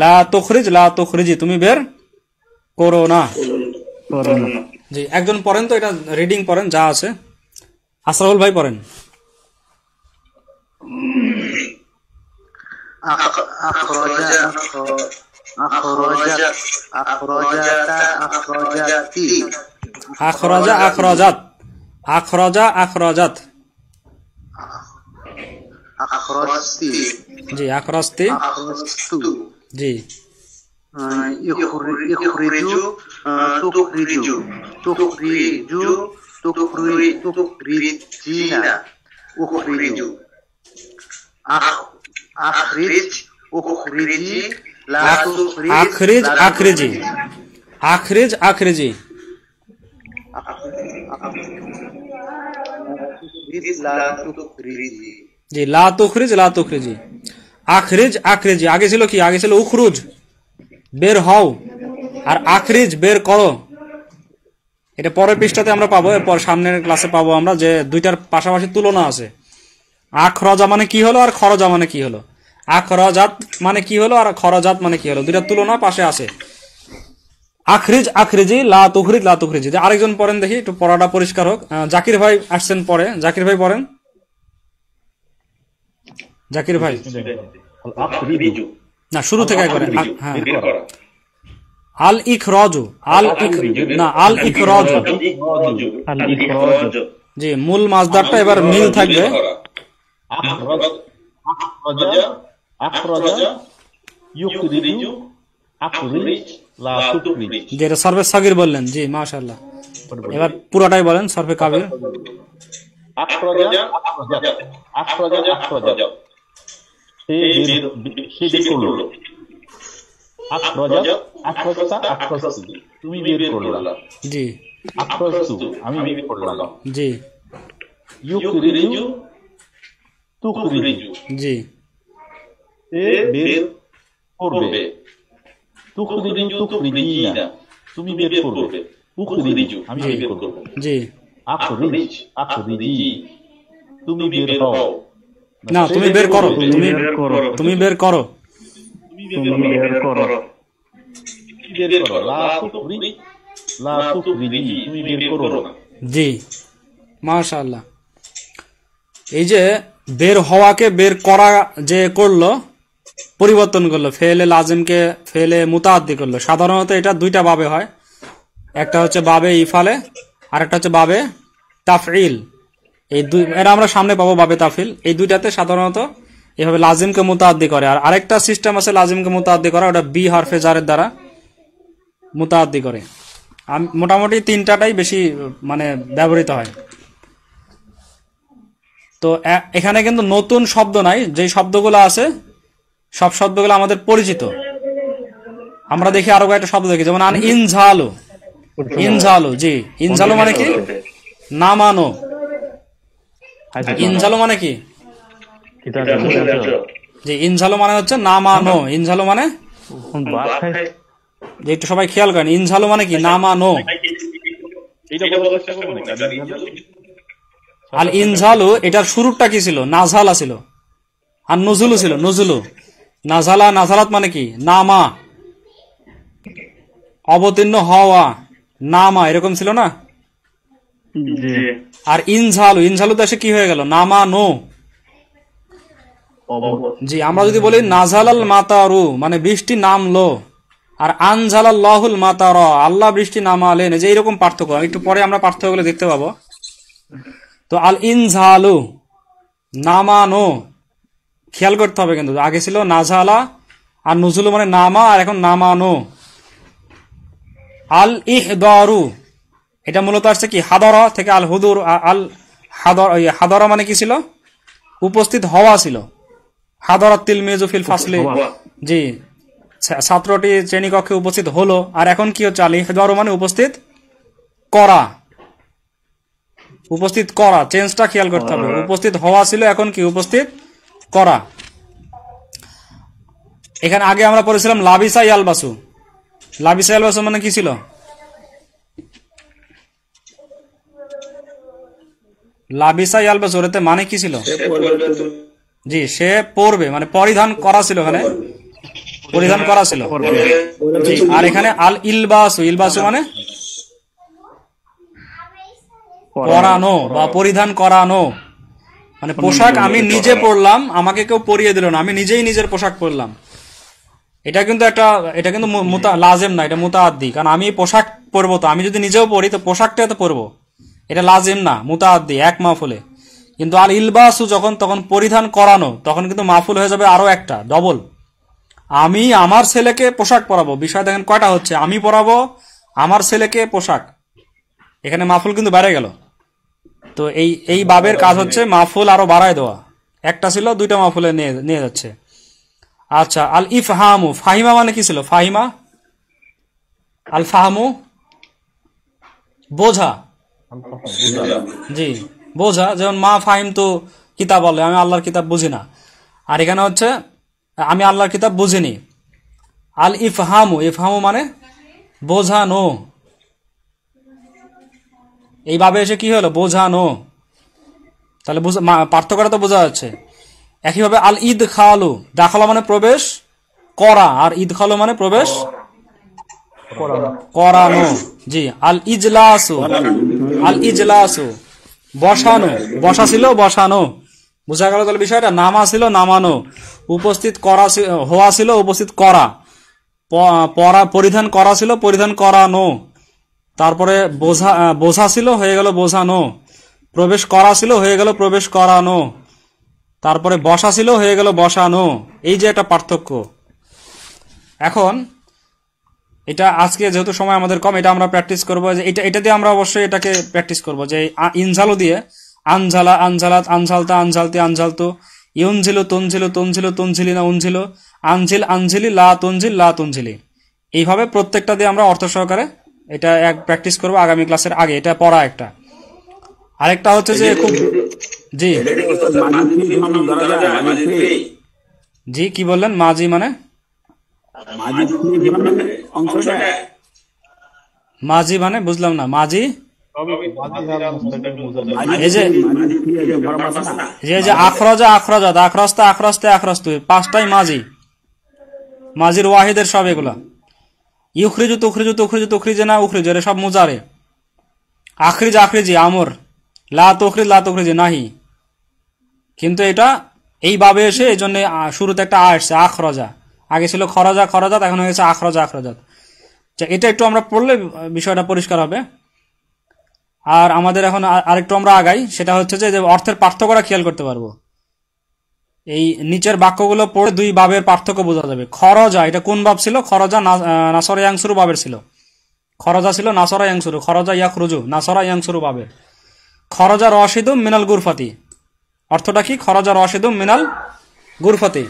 লা তুখরিজ, লা তুখরিজি তুমি বের করো না। জি, একজন পড়েন তো, এটা রিডিং পড়েন যা আছে। আসরাফুল ভাই পড়েন। আখরাজা, আখরাজাত, আখরাজাতা, আখরাজাতি। আখরাজা, আখরাজাত, আখরাজা, আখরাজাত। আখরাস্তি, জি, আখরাস্তি, আখরাস্তু। জি। ইখরিজু, তুখরিজু, তুখরিজু তুখরিজিনা উখরিজু আখরিজ উখরিজি লা তুখরিজ আখরিজ আখরিজি আখরিজ আখরিজি লা তুখরিজি জি লা তুখরিজি আখরিজ আখরিজি আগে ছিল কি আগে ছিল উখরুজ বের হও আর আখরিজ বের করো এটা পরের পৃষ্ঠাতে আমরা পাবো এরপর সামনের ক্লাসে পাবো আমরা যে দুইটার পাশাপাশি তুলনা আছে আখরজা মানে কি হলো আর খরজা মানে কি হলো আখরজাত মানে কি হলো আর খরজাত মানে কি হলো দুইটার তুলনা পাশে আছে আখরিজ আখরিজি লা তুখরিজি আরেকজন পড়েন দেখি একটু পড়াটা পরিষ্কার হোক জাকির ভাই আসছেন পরে জাকির ভাই পড়েন জাকির ভাই না শুরু থেকে করেন হ্যাঁ আল ইখরাজু আল ইখরাজু জি মূল মাসদারটা এবার মিল থাকবে যেটা সরফে সাগির বললেন জি মাশাআল্লাহ এবার পুরোটাই বলেন সরফে কাবির তুমি বের করলা জি আমি বের করলাম জি ইউকরিজু তুখরিজু জি বের করবে তুখরিজু তুখরিজিনা তুমি বের করবে উখরিজু আমি বের করব জি আখরিজি তুমি বের হও না তুমি বের করো তুমি বের করো তুমি বের করো জি মাশাআল্লাহ এই যে বের হওয়াকে বের করা যে করলো পরিবর্তন করলো ফেলে লাজিমকে ফেলে মুতাআদ্দি করলো সাধারণত এটা দুইটা বাবে হয় একটা হচ্ছে বাবে ইফালে আর একটা হচ্ছে বাবে তাফঈল এই দুই এরা আমরা সামনে পাবো বাবে তাফঈল এই দুইটাতে সাধারণত এভাবে লাজিমকে মুতাআদ্দি করে আর আরেকটা সিস্টেম আছে লাজিমকে মুতাআদ্দি করা ওটা বি হরফে জারের দ্বারা মুতাআদ্দি করে মোটামুটি তিনটাটাই বেশি মানে ব্যবহৃত হয় তো এখানে কিন্তু নতুন শব্দ নাই যে শব্দগুলো আছে সব শব্দগুলো আমাদের পরিচিত আমরা দেখি আরো কয়েকটা শব্দ দেখি যেমন ইনঝালু জি ইনঝালু মানে কি নামানো ইনঝালু মানে কি জি ইনঝালু মানে হচ্ছে নামানো ইনঝালু মানে যে একটু সবাই খেয়াল করেন ইনঝালু মানে কি নামানো আর ইনঝালু এটার শুরুটা কি ছিল নাঝালা ছিল আর নজুলু ছিল নজুলু নাঝালাত মানে কি নামা অবতীর্ণ হওয়া নামা এরকম ছিল না আর ইনঝালু দেশে কি হয়ে গেল নামানো জি আমরা যদি বলি নাজালাল মাতারু মানে বৃষ্টি নামলো আর আনজালাল্লাহুল মাতার আল্লাহ বৃষ্টি নামালেন যে এরকম পার্থক্য একটু পরে আমরা পার্থক্যগুলো দেখতে পাবো তো আল ইনঝালু নামানো খেয়াল করতে হবে কিন্তু আগে ছিল নাজালা আর নুজুলু মানে নামা আর এখন নামানো আল ইহদারু এটা মূলত আসছে কি হাদরা থেকে আল হুদুর আল হাদরা মানে কি ছিল উপস্থিত হওয়া ছিল হাদরাত তিলমিজু ফিল ফাসলি জি ছাত্রটি শ্রেণীকক্ষে উপস্থিত হলো আর এখন কি হচ্ছে আল ইহদারু মানে উপস্থিত করা চেঞ্জটা খেয়াল করতে হবে উপস্থিত হওয়া ছিল এখন কি উপস্থিত করা এখানে আগে আমরা পড়েছিলাম লাবিসা ইয়ালবাসু মানে কি ছিল লাবিসা ইয়ালবাসু এতে মানে কি ছিল জি সে পরবে মানে পরিধান করা ছিল এখানে পরিধান করা ছিল জি আর এখানে আল ইলবাসু মানে পরানো বা পরিধান করানো মানে পোশাক আমি নিজে পরলাম আমাকে কেউ পরিয়ে দিল না আমি নিজেই নিজের পোশাক পরলাম এটা কিন্তু লাজেম না এটা মুতাআদ্দি কারণ আমি পোশাক পরবো তো আমি যদি নিজেও পরি তো পোশাকটা তো পরবো এটা লাজেম না মুতাআদ্দি এক মাফুলে কিন্তু আল ইলবাসু তখন পরিধান করানো তখন কিন্তু মাফুল হয়ে যাবে আরো একটা ডবল আমি আমার ছেলেকে পোশাক পরাবো বিষয় দেখেন কয়টা হচ্ছে আমি পরাবো আমার ছেলেকে পোশাক এখানে মাফুল কিন্তু বেড়ে গেল। তো এই বাবের কাজ হচ্ছে মাফুল আরো বাড়ায় দেওয়া, একটা ছিল দুইটা মাফুলে নিয়ে যাচ্ছে। আচ্ছা, আল ইফহামু, ফাহিমা মানে কি ছিল? ফাহিমা, আল ফাহামু বোঝা, জি বোঝা। যেমন মা ফাহিম তো কিতাব, বলে আমি আল্লাহর কিতাব বুঝি না, আর এখানে হচ্ছে আমি আল্লাহর কিতাব বুঝিনি। আল ইফহামু, ইফহামু মানে বোঝানো, এইভাবে এসে কি হলো? বোঝানো। তাহলে পার্থক্যটা তো বোঝা যাচ্ছে। একইভাবে আল ঈদ খালু, দাখলা মানে প্রবেশ করা, আর ঈদ খালু মানে প্রবেশ করানো। জি, আল ইজলাসু, আল ইজলাসু বসানো, বসা ছিল বসানো, বোঝা গেল তাহলে বিষয়টা। নামা ছিল নামানো, উপস্থিত করা হওয়া ছিল উপস্থিত করা, পরিধান করা ছিল পরিধান করানো, তারপরে বোঝা ছিল হয়ে গেল বোঝানো, প্রবেশ করা ছিল হয়ে গেল প্রবেশ করানো, তারপরে বসা ছিল হয়ে গেল বসানো। এই যে একটা পার্থক্য। এখন এটা আজকে যেহেতু সময় আমাদের কম, এটা আমরা প্র্যাকটিস করবো, যে এটা দিয়ে আমরা অবশ্যই এটাকে প্র্যাকটিস করবো, যে ইনঝালু দিয়ে আনঝালা, আনঝালাত, আনঝালতা, আনঝালতি, আনঝালতু, ইউনঝিলু, তুনঝিলু, তুনঝিলু, তুনঝিলি না উনঝিলু, আনঝিল, আনঝিলি, লা তুনঝিল, লা তুনঝিলি। এইভাবে প্রত্যেকটা দিয়ে আমরা অর্থ সহকারে এটা এক প্র্যাকটিস করবো আগামী ক্লাসের আগে। এটা পড়া একটা। আরেকটা হচ্ছে যে খুব, জি জি কি বললেন? মাজি মানে মাজি মানে বুঝলাম না। মাজি এই যে আখরজা, আখরজাত, আখরস্তা, আখরস্তে, আখরস্তু, পাঁচটাই মাজি, মাজির ওয়াহিদের সব এগুলা। ইউখরিজু, তুখরিজু, তুখরিজু, তুখরিজে না, উখরিজু, এর সব মুজারে। আখরিজ, আখরিজি আমর, লা তুখরিজ, লা তুখরিজি নাহি। কিন্তু এটা এইভাবে এসে এই জন্য শুরুতে একটা আসছে আখরজা, আগে ছিল খরজা, খরজাত, এখন হয়ে গেছে আখরজা, আখরজাত। এটা একটু আমরা পড়লে বিষয়টা পরিষ্কার হবে। আর আমাদের এখন আরেকটু আমরা আগাই, সেটা হচ্ছে যে অর্থের পার্থক্যটা খেয়াল করতে পারবো। এই নিচের বাক্যগুলো পড়ে দুই বাবের পার্থক্য বোঝা যাবে। খরজা, এটা কোন বাব ছিল? খরজা নাসরা ইয়াংসুরু বাবের ছিল। খরজা ছিল নাসরা ইয়াংসুরু, খরজা ইয়াখরুজু নাসরা ইয়াংসুরু বাবের। খরজা রশিদুম মিনাল গুরফাতি, অর্থটা কি? খরজা রশিদুম মিনাল গুরফাতি,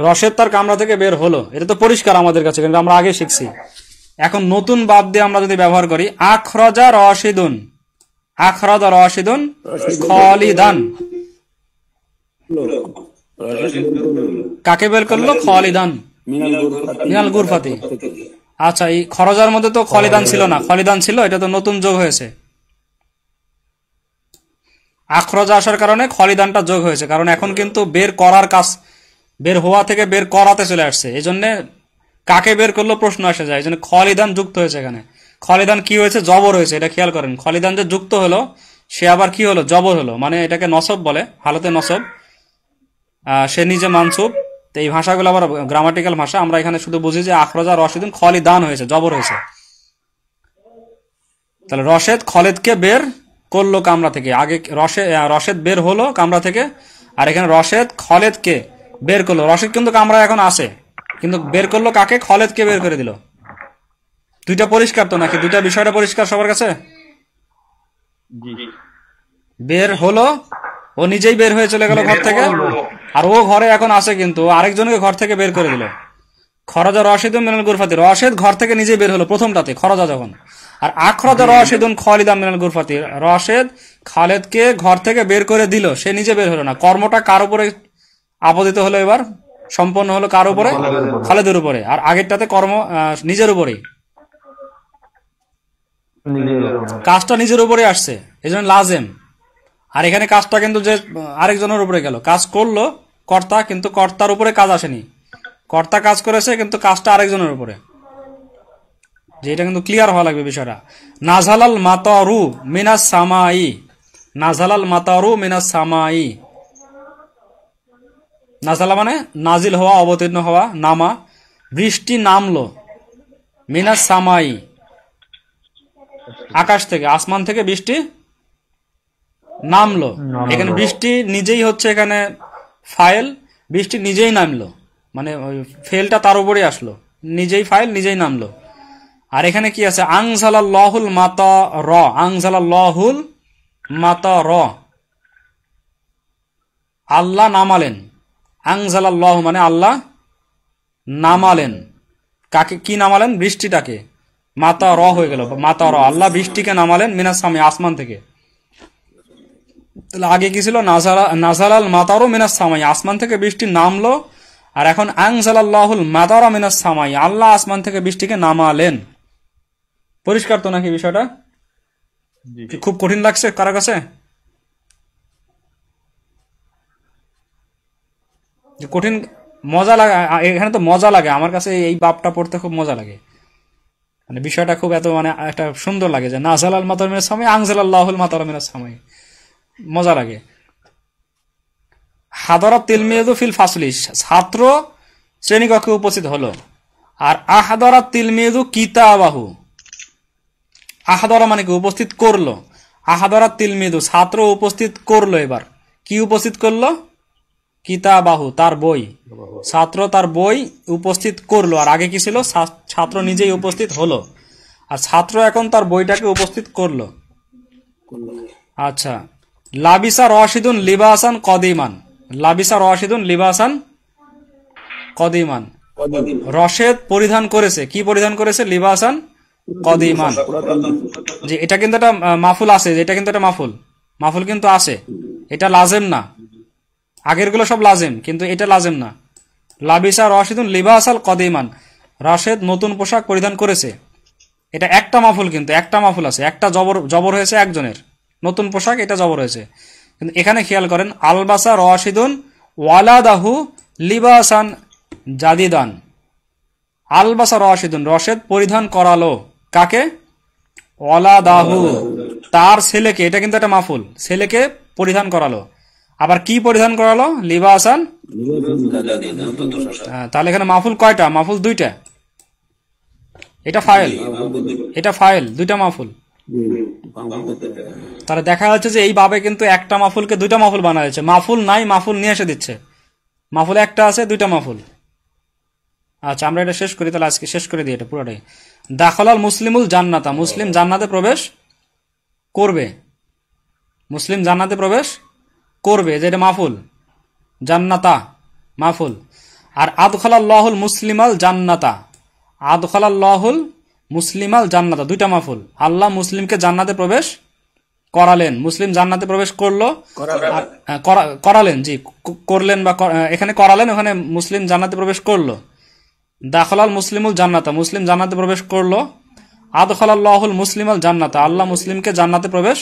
রশেদ তার কামরা থেকে বের হলো। এটা তো পরিষ্কার আমাদের কাছে, কিন্তু আমরা আগে শিখছি। এখন নতুন বাব দিয়ে আমরা যদি ব্যবহার করি, আখরজা রশিদুন, আখরজা রশিদুন খালিদান, কাকে বের করলো? খালিদান মিনাল গুরফাতি। আচ্ছা, এই খরজার মধ্যে তো খালিদান ছিল না, খালিদান ছিল, এটা তো নতুন যোগ হয়েছে। আখরজা আসার কারণে খালিদানটা যোগ হয়েছে, কারণ এখন কিন্তু বের করার কাজ, বের হওয়া থেকে বের করাতে চলে আসছে। এই জন্য কাকে বের করলো প্রশ্ন আসে যায়, এই জন্য খালিদান যুক্ত হয়েছে এখানে। খালিদান কি হয়েছে? জবর হয়েছে, এটা খেয়াল করেন। খালিদান যে যুক্ত হলো, সে আবার কি হলো? জবর হলো, মানে এটাকে নসব বলে, হালতে নসব, সে নিজে মানসুব। তো এই ভাষাগুলো আবার গ্রামাটিক্যাল ভাষা, আমরা এখানে শুধু বুঝি যে আখরজা রশিদুন খালিদান হয়েছে, জবর হয়েছে। তাহলে রশেদ খালিদকে বের করলো কামরা থেকে, আগে রশেদ বের হলো কামরা থেকে, আর এখানে রশেদ খালিদকে বের করলো। রশেদ কিন্তু কামরা এখন আছে, কিন্তু বের করলো কাকে? খালিদকে বের করে দিল। দুইটা পরিষ্কার তো নাকি? দুইটা বিষয়টা পরিষ্কার সবার কাছে? বের হলো, ও নিজেই বের হয়ে চলে গেল ঘর থেকে, আর ও ঘরে এখন আছে, কিন্তু আরেকজনকে ঘর থেকে বের করে দিল। খরজা রশিদুন মিনাল গুরফাতি, রশেদ ঘর থেকে নিজে বের হলো প্রথমটাতে, খরজা যখন। আর আখরজা রশিদুন খালিদান মিনাল গুরফাতি, রশেদ খালেদকে ঘর থেকে বের করে দিল, সে নিজে বের হলো না। কর্মটা কার উপরে আপতিত হলো? এবার সম্পন্ন হলো কার উপরে? খালেদের উপরে। আর আগেরটাতে কর্ম নিজের উপরেই, কাজটা নিজের উপরে আসছে, এই জন্য লাজেম। আর এখানে কাজটা কিন্তু যে আরেকজনের উপরে গেল, কাজ করলো কর্তা, কিন্তু কর্তার উপরে কাজ আসেনি। কর্তা কাজ করেছে, কিন্তু কাজটা আরেকজনের উপরে। যে এটা কিন্তু ক্লিয়ার হওয়া লাগবে বিষয়টা। নাজালাল মাতারু মিনাস সামাই, নাজালাল মাতারু মিনাস সামাই। নাজালা মানে নাজিল হওয়া, অবতীর্ণ হওয়া, নামা। বৃষ্টি নামলো, মিনাস সামাই আকাশ থেকে, আসমান থেকে বৃষ্টি নামলো। এখানে বৃষ্টি নিজেই হচ্ছে এখানে ফাইল, বৃষ্টি নিজেই নামলো, মানে ওই ফেলটা তার উপরে আসলো, নিজেই ফাইল নিজেই নামলো। আর এখানে কি আছে? আনজালাল্লাহুল মাতার, আনজালাল্লাহুল মাতার, আল্লাহ নামালেন। আনজালাল্লাহু মানে আল্লাহ নামালেন। কাকে? কি নামালেন? বৃষ্টিটাকে। মাতার হয়ে গেল, মাতার, আল্লাহ বৃষ্টিকে নামালেন মিনাস সামি, আসমান থেকে। তাহলে আগে কি ছিল? নাজালাল মাতারও মিনাস সামাই, আসমান থেকে বৃষ্টি নামলো। আর এখন আনজালাল্লাহুল মাতারা মিনাস সামাই, আল্লাহ আসমান থেকে বৃষ্টিকে নামালেন। পরিষ্কার তো নাকি বিষয়টা? কি খুব কঠিন লাগছে কারো কাছে? কঠিন, মজা লাগে এখানে তো, মজা লাগে আমার কাছে এই বাপটা পড়তে, খুব মজা লাগে। মানে বিষয়টা খুব এত মানে একটা সুন্দর লাগে যে নাজালাল মাতার মিনাস সামাই, আনজালাল্লাহুল মাতারা মিনাস সামাই, মজা লাগে। হাদারাত তিলমিযু ফিল ফাসলি, ছাত্র শ্রেণীকক্ষে উপস্থিত হলো। আর আহদারাত তিলমিযু কিতাবাহু, আহদারা মানে কি? উপস্থিত করলো। আহদারাত তিলমিযু, ছাত্র উপস্থিত করলো। এবার কি উপস্থিত করলো? কিতাবাহু, তার বই। ছাত্র তার বই উপস্থিত করলো। আর আগে কি ছিল? ছাত্র নিজেই উপস্থিত হলো। আর ছাত্র এখন তার বইটাকে উপস্থিত করলো। আচ্ছা, লাবিসা রশিদুন লিবাসান কদিমান, লাবিসা রশিদুন লিবাসান কদিমান, রশেদ পরিধান করেছে। কি পরিধান করেছে? লিবাসান কদিমান। যে এটা কিন্তু একটা মাফুল আছে, এটা কিন্তু একটা মাফুল, মাফুল কিন্তু আছে। এটা লাজেম না, আগের গুলো সব লাজেম, কিন্তু এটা লাজেম না। লাবিসা রশিদুন লিবাসাল কদিমান, রশেদ নতুন পোশাক পরিধান করেছে। এটা একটা মাফুল, কিন্তু একটা মাফুল আছে, একটা জবর হয়েছে একজনের, নতুন পোশাক, এটা জবর হয়েছে। কিন্তু এখানে খেয়াল করেন, আলবাসা রশিদুন ওয়ালাদাহু লিবাসান জাদিদান, আলবাসা রশিদুন, রশেদ পরিধান করালো। কাকে? ওয়ালাদাহু, তার ছেলেকে। এটা কিন্তু একটা মাফুল, ছেলেকে পরিধান করালো। আবার কি পরিধান করালো? লিবাসান। তাহলে এখানে মাফুল কয়টা? মাফুল দুইটা। এটা ফাইল, এটা ফাইল, দুইটা মাফুল। তাহলে দেখা যাচ্ছে যে এই ভাবে কিন্তু একটা মাফুলকে দুইটা মাফুল বানা হয়েছে। মাফুল নাই, মাফুল নিয়ে এসে দিচ্ছে। মাফুল একটা আছে, দুইটা মাফুল। আচ্ছা, আমরা এটা শেষ করি তাহলে, আজকে শেষ করে দিই এটা পুরোটাই। দাখলাল মুসলিমুল জান্নাতা, মুসলিম জান্নাতে প্রবেশ করবে। মুসলিম জান্নাতে প্রবেশ করবে, যেটা মাফুল। জান্নাতা মাফুল। আর আদখালাল্লাহুল মুসলিমাল জান্নাতা, আদখালাল্লাহুল মুসলিমাল জান্নাতা, দুইটা মাফুল। আল্লাহ মুসলিমকে জান্নাতে প্রবেশ করালেন। মুসলিম জান্নাতে প্রবেশ করলো, করালেন, জি, করলেন বা এখানে করালেন, ওখানে মুসলিম জান্নাতে প্রবেশ করলো। দাখলাল মুসলিমুল জান্নাতা, মুসলিম জান্নাতে প্রবেশ করলো। আদখালাল্লাহুল মুসলিমাল জান্নাতা, আল্লাহ মুসলিমকে জান্নাতে প্রবেশ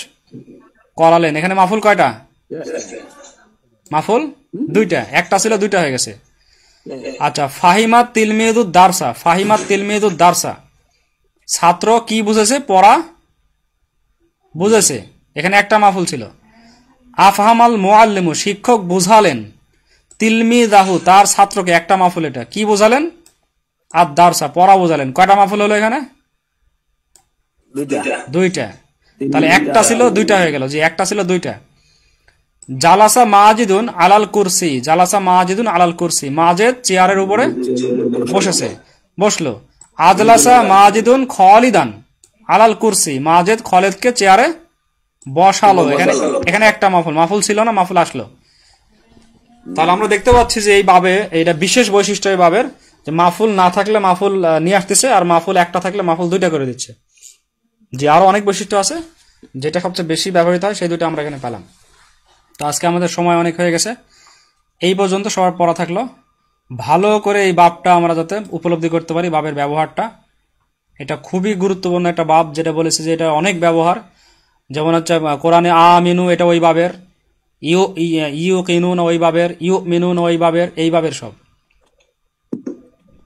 করালেন। এখানে মাফুল কয়টা? মাফুল দুইটা, একটা ছিল, দুইটা হয়ে গেছে। আচ্ছা, ফাহিমাত তিলমিযুদ দারসা, ফাহিমাত তিলমিযুদ দারসা, ছাত্র কি বুঝেছে? পড়া বুঝেছে। এখানে একটা মাফুল ছিল। আফহামাল মুআল্লিমু, শিক্ষক বুঝালেন। তিলমিযাহু, তার ছাত্রকে, একটা মাফুল। এটা কি বুঝালেন? আদ দারসা, পড়া বুঝালেন। কয়টা মাফুল হলো এখানে? দুইটা। তাহলে একটা ছিল, দুইটা হয়ে গেল। জি, একটা ছিল, দুইটা। জালাসা মাজিদুন আলাল কুরসি, জালাসা মাজিদুন আলাল কুরসি, মাজেদ চেয়ারের উপরে বসেছে, বসলো। আজলাসা মাজিদুন খালিদান আলাল কুরসি, মাজেদ খালিদকে চেয়ারে বসালো। এখানে একটা মাফুল, মাফুল ছিল না, মাফুল আসলো। তাহলে আমরা দেখতে পাচ্ছি যে এই বাবে, এটা বিশেষ বৈশিষ্ট্য এই বাবের, যে মাফুল না থাকলে মাফুল নিয়ে আসতেছে, আর মাফুল একটা থাকলে মাফুল দুইটা করে দিচ্ছে। যে আরো অনেক বৈশিষ্ট্য আছে, যেটা সবচেয়ে বেশি ব্যবহৃত হয় সেই দুটো আমরা এখানে পেলাম। তো আজকে আমাদের সময় অনেক হয়ে গেছে, এই পর্যন্ত সবার পড়া থাকলো। ভালো করে এই বাবটা আমরা যাতে উপলব্ধি করতে পারি, বাবের ব্যবহারটা, এটা খুবই গুরুত্বপূর্ণ একটা বাব, যেটা বলেছে যে এটা অনেক ব্যবহার। যেমন হচ্ছে কোরআনে আমিনু, এটা ওই বাবের। ইউ কিনুন ওই বাবের, ইউ মিনুন ওই বাবের, এই বাবের সব।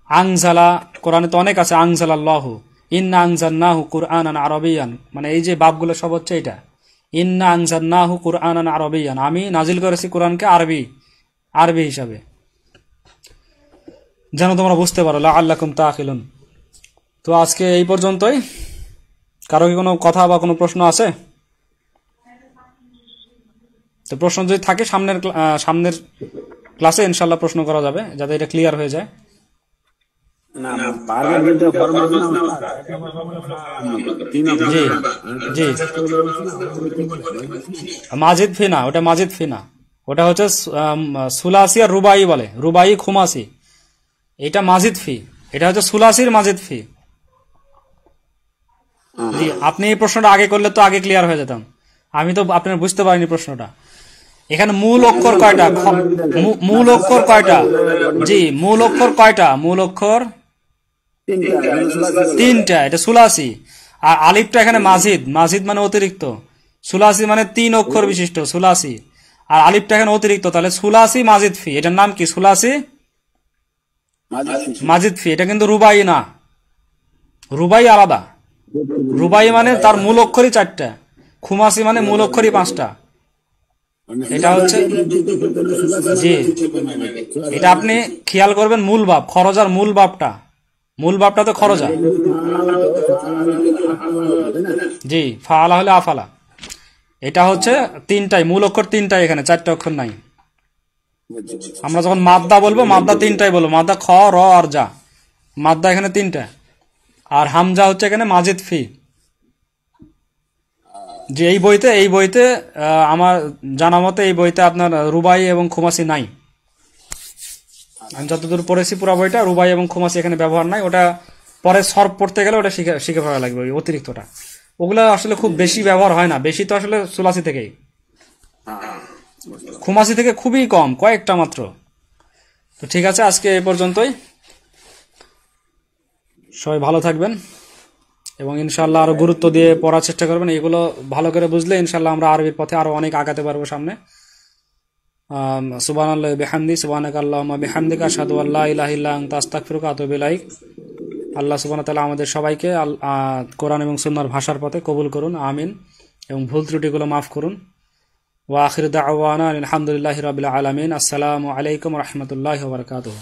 আনজালা, কোরআনে তো অনেক আছে। আনজালাল্লাহু, ইন্না আনজালনাহু কুরআনান আরাবিয়ান, মানে এই যে বাবগুলো সব হচ্ছে এটা। ইন্না আনজালনাহু কুরআনান আরাবিয়ান, আমি নাজিল করেছি কোরআনকে আরবি হিসাবে, যেন তোমরা বুঝতে পারো। লাআল্লাকুম তাআকিলুন। তো আজকে এই পর্যন্তই। কারো কি কোনো কথা বা কোনো প্রশ্ন আছে? তো প্রশ্ন যদি থাকে সামনের ক্লাসে ইনশাআল্লাহ প্রশ্ন করা যাবে, যাতে এটা ক্লিয়ার হয়ে যায়। জি জি, মাজিদ ফি না, ওটা মাজিদ ফি না, ওটা হচ্ছে সুলাসি আর রুবাই বলে, রুবাই খুমাসি, এটা মাজিদ ফি, এটা হচ্ছে সুলাসির মাজিদ ফি। জি, আপনি এই প্রশ্নটা আগে করলে তো আগে ক্লিয়ার হয়ে যেতাম, আমি তো আপনার বুঝতে পারিনি প্রশ্নটা। এখানে মূল অক্ষর কয়টা? মূল অক্ষর কয়টা? জি, মূল অক্ষর কয়টা? মূল অক্ষর তিনটা, এটা সুলাসি। আর আলিফটা এখানে মাজিদ, মাজিদ মানে অতিরিক্ত, সুলাসি মানে 3 অক্ষর বিশিষ্ট সুলাসি, আর আলিফটা এখানে অতিরিক্ত, তাহলে সুলাসি মাজিদ ফি, এটার নাম কি? সুলাসি মাজিদ ফি। এটা কিন্তু রুবাই না, রুবাই আলাদা। রুবাই মানে তার মূল অক্ষরই 4টা, খুমাসি মানে মূল অক্ষরই 5টা। এটা হচ্ছে, জি, এটা আপনি খেয়াল করবেন, মূল বাপ, খরজার মূল বাপটা, মূল বাপটা তো খরজা। জি, ফাআলা হলে আফালা। এটা হচ্ছে 3টাই, মূল অক্ষর 3টাই, এখানে 4টা অক্ষর নাই। আমরা যখন মাদ্দা বলবো, মাদ্দা 3টাই বলবো, মাদ্দা খ, র আর যা, মাদ্দা এখানে 3টা। আর হামজা হচ্ছে এখানে মাজিদ ফি। যে এই বইতে আমার জানা মতে এই বইতে আপনার রুবাই এবং খুমাসি নাই। আমি যতদূর পড়েছি পুরা বইটা, রুবাই এবং খুমাসি এখানে ব্যবহার নাই। ওটা পরে সর্ব পড়তে গেলে ওটা শিখে পড়া লাগবে, ওই অতিরিক্তটা। ওগুলা আসলে খুব বেশি ব্যবহার হয় না, বেশি তো আসলে সুলাসি থেকেই, খুমাসি থেকে খুবই কম, কয়েকটা মাত্র। তো ঠিক আছে, আজকে এই পর্যন্তই। সবাই ভালো থাকবেন এবং ইনশাআল্লাহ আরো গুরুত্ব দিয়ে পড়ার চেষ্টা করবেন। এগুলো ভালো করে বুঝলে ইনশাআল্লাহ আমরা আরবির পথে আরো অনেক আগাতে পারবো সামনে। সুবহানাল্লাহি বিহামদি, সুবহানাকাল্লাহুম্মা বিহামদিকা, আশহাদু আল্লা ইলাহা ইল্লা আনতা, আস্তাগফিরুকা ওয়া আতুবু ইলাইক। আল্লাহ সুবহানাহু ওয়া তাআলা আমাদের সবাইকে কোরআন এবং সুন্নাহর ভাষার পথে কবুল করুন, আমিন। এবং ভুল ত্রুটিগুলো মাফ করুন। ওয়া আখিরু দাওয়ানা আলহামদুলিল্লাহি রাব্বিল আলামিন। আসসালামু আলাইকুম ওয়া রাহমাতুল্লাহি ওয়া বারাকাতুহু।